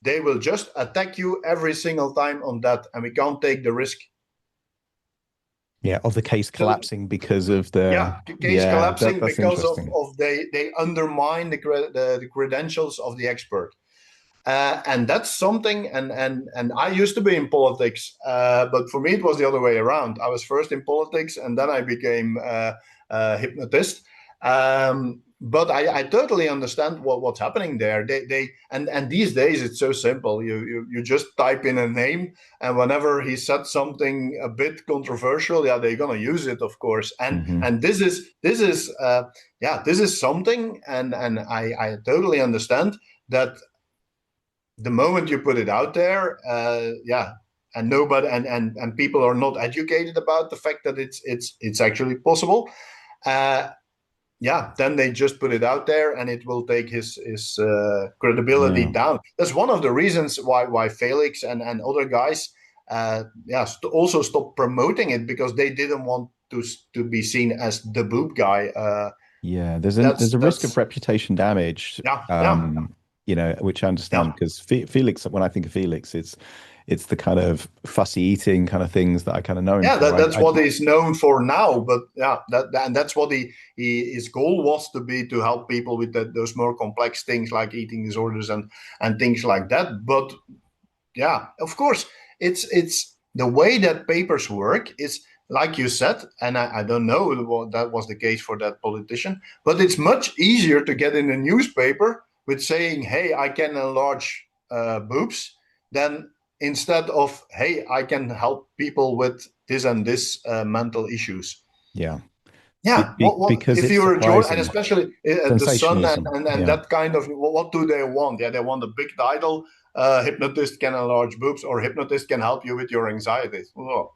they will just attack you every single time on that, and we can't take the risk. Yeah, of the case collapsing because of the case collapsing that's because of they undermine the credentials of the expert. And that's something, and I used to be in politics, but for me it was the other way around. I was first in politics, and then I became a hypnotist. But I totally understand what's happening there. And these days it's so simple. You just type in a name, and whenever he said something a bit controversial, yeah, they're gonna use it, of course. And this is something, and I totally understand that. The moment you put it out there, and nobody and people are not educated about the fact that it's actually possible, then they just put it out there, and it will take his credibility down. That's one of the reasons why Felix and other guys also stopped promoting it, because they didn't want to be seen as the boob guy. There's a risk of reputation damage. You know, which I understand, because Felix, when I think of Felix, it's the kind of fussy eating kind of things that I kind of know him for. That's what he's known for now. But that's what his goal was to help people with those more complex things like eating disorders and things like that. But of course, it's the way that papers work is, like you said, and I don't know what that was the case for that politician, but it's much easier to get in a newspaper with saying, hey, I can enlarge boobs, than instead of, hey, I can help people with this and this mental issues. Yeah. Yeah, what because if it's you're a Jordan, and surprising. especially the Sun Sensationalism. and Yeah. that kind of, what do they want? Yeah, they want a big title. Hypnotist can enlarge boobs, or hypnotist can help you with your anxiety. Well,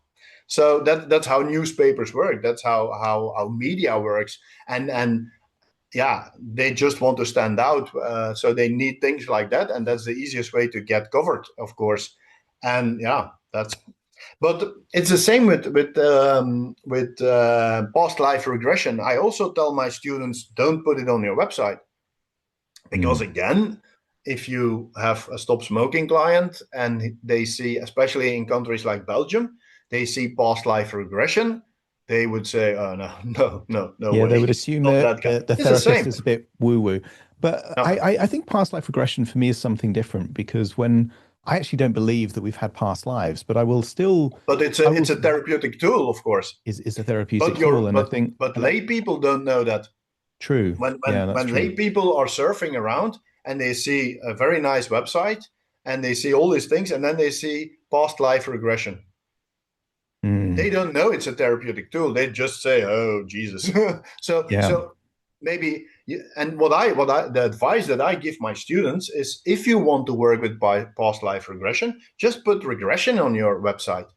so that's how newspapers work. That's how media works, and yeah, they just want to stand out. So they need things like that, and that's the easiest way to get covered, of course. And yeah, that's. But it's the same with past life regression. I also tell my students, don't put it on your website, because again, if you have a stop smoking client and they see, especially in countries like Belgium, they see past life regression, they would say, "Oh no, no Yeah, they would way, assume not that that guy." the It's the therapist same. is a bit woo-woo. But No, I think past life regression for me is something different, because when I actually don't believe that we've had past lives, but but it's I a will, therapeutic tool, of course. is a But therapeutic tool. And I think, lay people don't know that. true. Yeah, that's When true. lay people are surfing around and they see a very nice website and they see all these things, and then they see past life regression, they Mm, don't know it's a therapeutic tool. They just say, "Oh, Jesus." yeah, So maybe, and the advice that I give my students is, if you want to work with past life regression, just put regression on your website.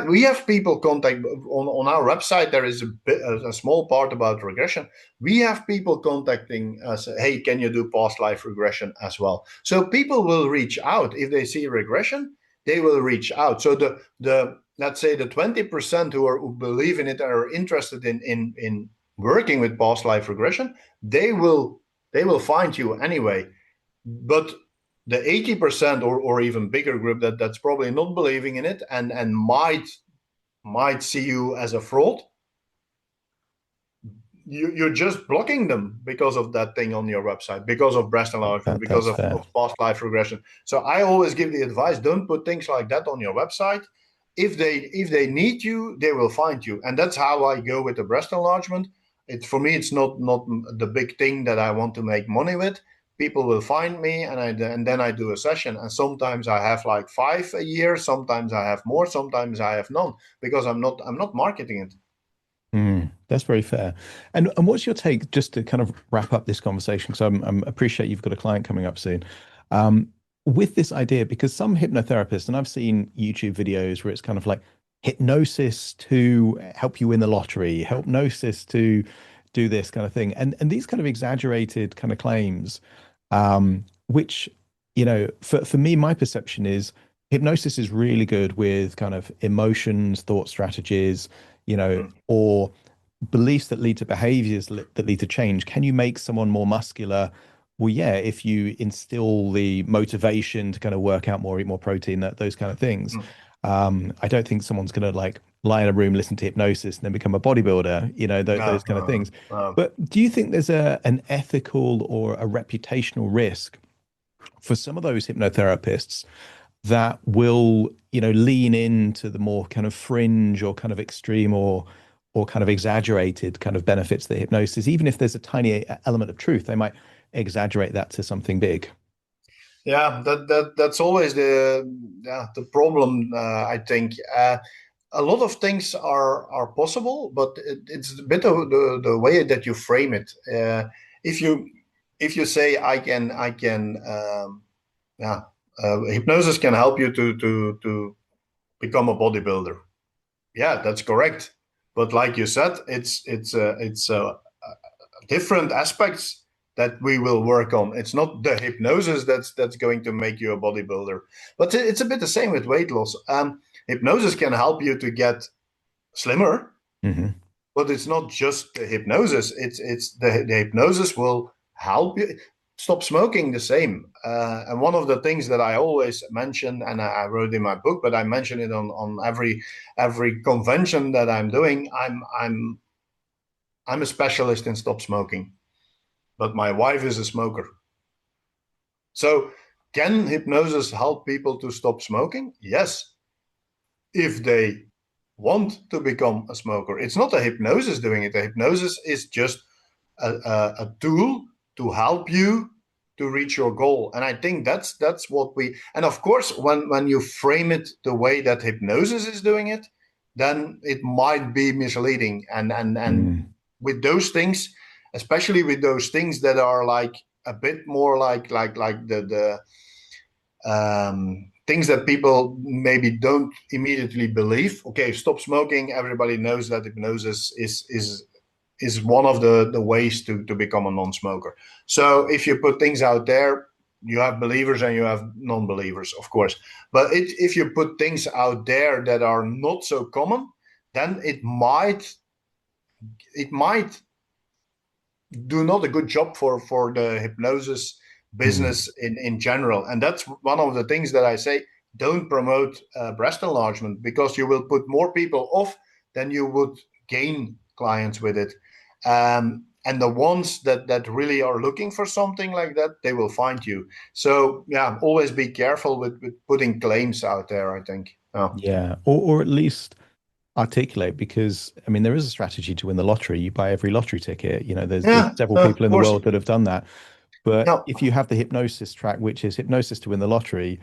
We have people contact on our website. There is a small part about regression. We have people contacting us. Hey, can you do past life regression as well? So people will reach out if they see regression. They will reach out. So the let's say the 20% who believe in it and are interested in working with past life regression, they will find you anyway. But the 80% or even bigger group that's probably not believing in it and might see you as a fraud, you're just blocking them because of that thing on your website, because of breast enlargement, because that's of fair. past life regression. So I always give the advice, don't put things like that on your website. If they need you, they will find you. And that's how I go with the breast enlargement. For me, it's not the big thing that I want to make money with. People will find me, and then I do a session. And sometimes I have like 5 a year, sometimes I have more, sometimes I have none, because I'm not marketing it. That's very fair. And what's your take, just to kind of wrap up this conversation, because I'm appreciate you've got a client coming up soon, with this idea, because some hypnotherapists, and I've seen YouTube videos where it's kind of like hypnosis to help you win the lottery, hypnosis to do this kind of thing, and these kind of exaggerated kind of claims, which, for me, my perception is hypnosis is really good with kind of emotions, thought strategies, or beliefs that lead to behaviors that lead to change. Can you make someone more muscular? Well, yeah, if you instill the motivation to kind of work out more, eat more protein, those kind of things. I don't think someone's going to like lie in a room, listen to hypnosis, and then become a bodybuilder, No, those kind of things. no. But do you think there's an ethical or a reputational risk for some of those hypnotherapists that will, lean into the more kind of fringe or kind of extreme or kind of exaggerated kind of benefits that hypnosis, even if there's a tiny element of truth, they might exaggerate that to something big? Yeah, that's always the problem. I think a lot of things are possible, but it's a bit of the way that you frame it. If you say, I can yeah, hypnosis can help you to become a bodybuilder. Yeah, that's correct. But like you said, it's different aspects that we will work on. It's not the hypnosis that's going to make you a bodybuilder. But it's a bit the same with weight loss. Hypnosis can help you to get slimmer, Hmm. but it's not just the hypnosis. It's the hypnosis will help you stop smoking the same. And one of the things that I always mention, and I wrote in my book, but I mention it on every convention that I'm doing. I'm a specialist in stop smoking, but my wife is a smoker. So can hypnosis help people to stop smoking? Yes, if they want to become a smoker. It's not a hypnosis doing it. The hypnosis is just a tool to help you to reach your goal. And I think that's what we, and of course, when you frame it the way that hypnosis is doing it, then it might be misleading. And with those things, especially with those things that are like a bit more like the things that people maybe don't immediately believe. Okay, stop smoking. Everybody knows that hypnosis is one of the ways to become a non-smoker. So if you put things out there, you have believers and you have non-believers, of course. But if you put things out there that are not so common, then it might do not a good job for the hypnosis business in general. And that's one of the things that I say, don't promote breast enlargement, because you will put more people off than you would gain clients with it. And the ones that really are looking for something like that, they will find you. So yeah, always be careful with putting claims out there, I think. Yeah, or at least articulate, because I mean there is a strategy to win the lottery. You buy every lottery ticket. You know, there's several people Of in the course. world that have done that. But Yeah. if you have the hypnosis track, which is hypnosis to win the lottery,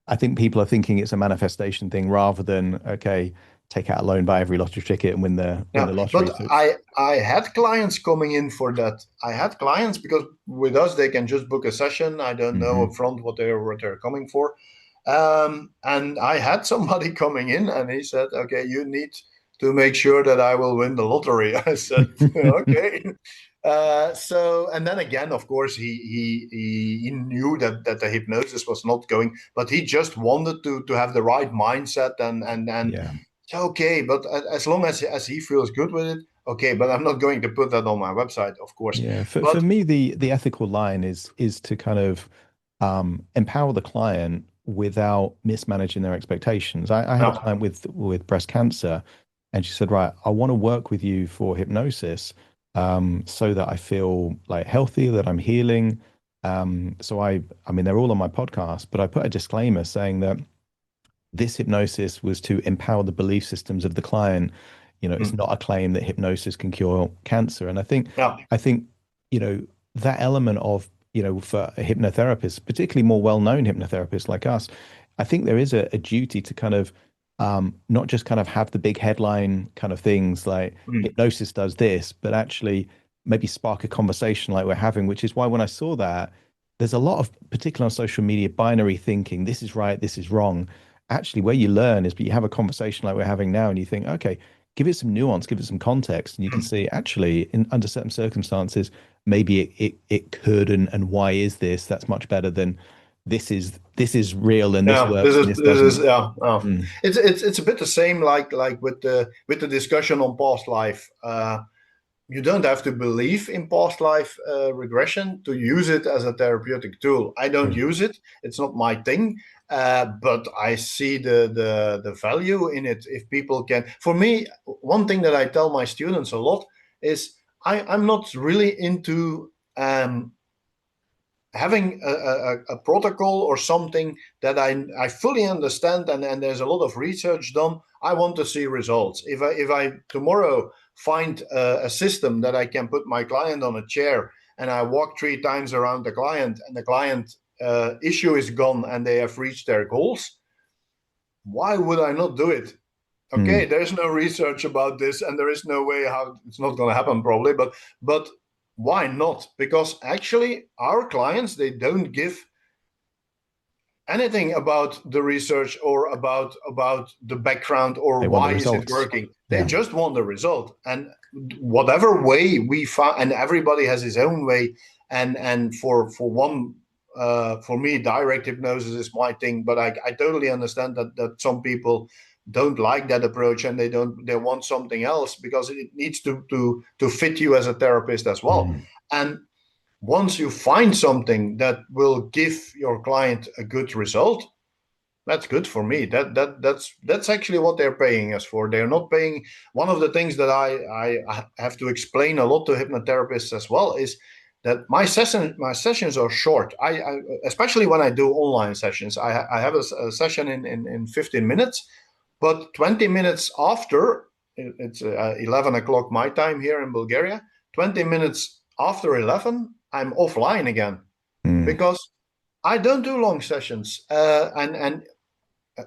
I think people are thinking it's a manifestation thing rather than, okay, take out a loan, buy every lottery ticket and win the lottery. But So I had clients coming in for that. I had clients because with us they can just book a session. I don't know upfront what they're coming for. And I had somebody coming in and he said, okay, you need to make sure that I will win the lottery. I said, okay. So, and then again, of course, he knew that the hypnosis was not going, but he just wanted to have the right mindset and yeah. okay, but as long as he feels good with it, okay. But I'm not going to put that on my website, of course. Yeah, for But me, the ethical line is to kind of empower the client without mismanaging their expectations. I had a client with breast cancer, and she said, "Right, I want to work with you for hypnosis, so that I feel like healthy, that I'm healing." So I mean, they're all on my podcast, but I put a disclaimer saying that this hypnosis was to empower the belief systems of the client. You know, it's not a claim that hypnosis can cure cancer. And yeah, I think, you know, that element of, you know, for a hypnotherapist, particularly more well-known hypnotherapists like us, I think there is a duty to kind of not just kind of have the big headline kind of things like hypnosis does this, but actually maybe spark a conversation like we're having, which is why when I saw that, there's a lot of, particularly on social media, binary thinking, this is right, this is wrong. Actually, where you learn is, but you have a conversation like we're having now, and you think, okay, give it some nuance, give it some context, and you can see actually, in under certain circumstances, maybe it could, and why is this? That's much better than this is real and this yeah. works and this doesn't. Mm. It's a bit the same like with the discussion on past life. You don't have to believe in past life regression to use it as a therapeutic tool. I don't True. use it; it's not my thing. But I see the value in it. If people can, for me, one thing that I tell my students a lot is I'm not really into having a protocol or something that I fully understand, and there's a lot of research done. I want to see results. If I tomorrow find a system that I can put my client on a chair and I walk 3 times around the client and the client issue is gone and they have reached their goals, why would I not do it? Okay, Mm. there's no research about this, and there is no way how it's not going to happen probably, but why not? Because actually, our clients, they don't give anything about the research or about the background or They want the why is it results. working. They Yeah. just want the result, and whatever way we find, and everybody has his own way. And for one, for me, direct hypnosis is my thing, but I totally understand that some people don't like that approach and they want something else because it needs to fit you as a therapist as well. Mm. And once you find something that will give your client a good result, that's good for me. That's actually what they're paying us for. They're not paying. One of the things that I have to explain a lot to hypnotherapists as well is that my sessions are short. I especially when I do online sessions, I have a session in 15 minutes, but 20 minutes after, it's 11 o'clock my time here in Bulgaria. 20 minutes after 11, I'm offline again Mm. because I don't do long sessions. And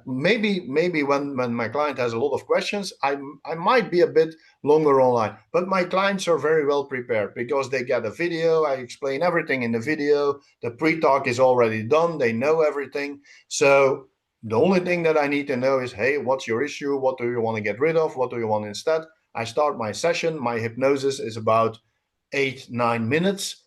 maybe when my client has a lot of questions, I might be a bit longer online, but my clients are very well prepared because they get a video. I explain everything in the video. The pre-talk is already done. They know everything. So the only thing that I need to know is, hey, what's your issue? What do you want to get rid of? What do you want instead? I start my session. My hypnosis is about 8-9 minutes,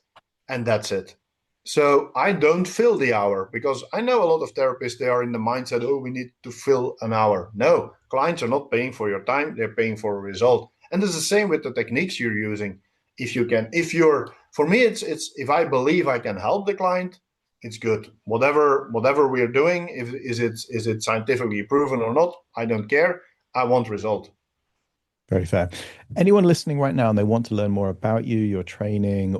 and that's it. So I don't fill the hour, because I know a lot of therapists, they are in the mindset, oh, we need to fill an hour. No, clients are not paying for your time, they're paying for a result. And it's the same with the techniques you're using. For me, it's if I believe I can help the client, it's good. Whatever we are doing, is it scientifically proven or not, I don't care. I want result. Very fair. Anyone listening right now and they want to learn more about you, your training,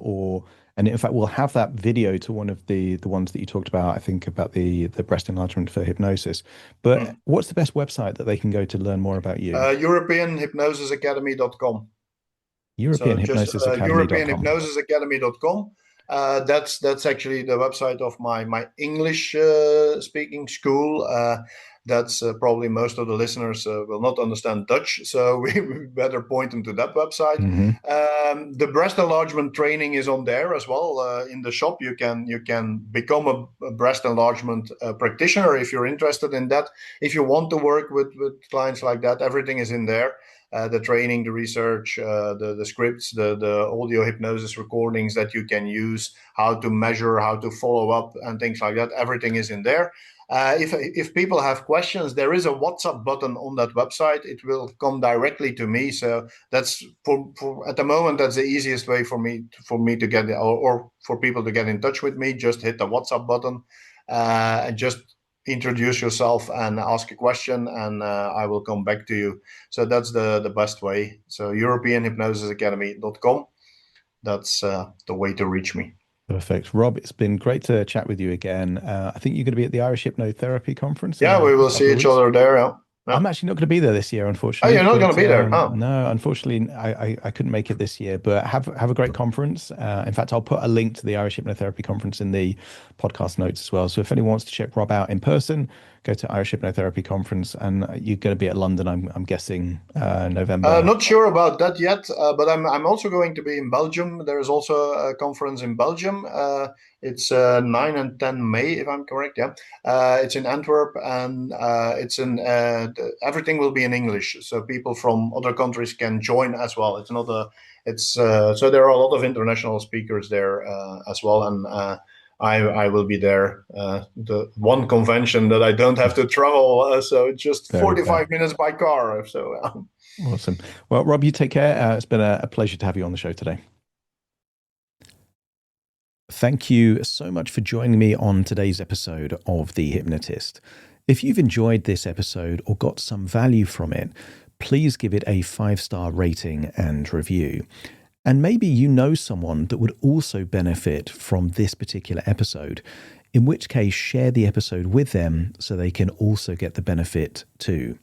and in fact, we'll have that video to one of the ones that you talked about, I think about the breast enlargement for hypnosis. But what's the best website that they can go to learn more about you? EuropeanHypnosisAcademy.com. EuropeanHypnosisAcademy.com. EuropeanHypnosisAcademy.com. That's actually the website of my English speaking school. That's probably most of the listeners will not understand Dutch, so we better point them to that website. The breast enlargement training is on there as well. In the shop, you can become a breast enlargement practitioner if you're interested in that. If you want to work with clients like that, everything is in there. The training, the research, the scripts, the audio hypnosis recordings that you can use, how to measure, how to follow up, and things like that. Everything is in there. If people have questions, there is a WhatsApp button on that website. It will come directly to me. So that's for at the moment, that's the easiest way for me to get, or for people to get in touch with me. Just hit the WhatsApp button and just introduce yourself and ask a question, and I will come back to you. So that's the best way. So EuropeanHypnosisAcademy.com. That's the way to reach me. Perfect. Rob, it's been great to chat with you again. I think you're going to be at the Irish Hypnotherapy Conference. Yeah, we will see each other there. Yeah. I'm actually not going to be there this year, unfortunately. Oh, you're not going to be there? Oh. No, unfortunately, I couldn't make it this year, but have a great conference. In fact, I'll put a link to the Irish Hypnotherapy Conference in the podcast notes as well. So if anyone wants to check Rob out in person, go to Irish Hypnotherapy Conference, and you're going to be at London, I'm guessing, November. Not sure about that yet, but I'm also going to be in Belgium. There is also a conference in Belgium. It's 9 and 10 May, if I'm correct. Yeah, it's in Antwerp, and everything will be in English, so people from other countries can join as well. So there are a lot of international speakers there as well, and I will be there. The one convention that I don't have to travel, so it's just 45 minutes by car. So awesome. Well, Rob, you take care. It's been a pleasure to have you on the show today. Thank you so much for joining me on today's episode of The Hypnotist. If you've enjoyed this episode or got some value from it, please give it a 5-star rating and review. And maybe you know someone that would also benefit from this particular episode, in which case share the episode with them so they can also get the benefit too.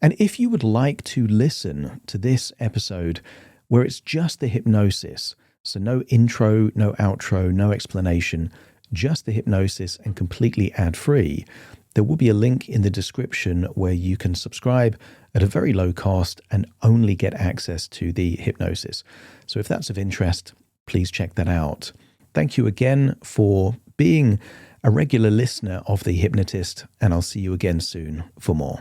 And if you would like to listen to this episode where it's just the hypnosis, so no intro, no outro, no explanation, just the hypnosis and completely ad-free, there will be a link in the description where you can subscribe at a very low cost and only get access to the hypnosis. So if that's of interest, please check that out. Thank you again for being a regular listener of The Hypnotist, and I'll see you again soon for more.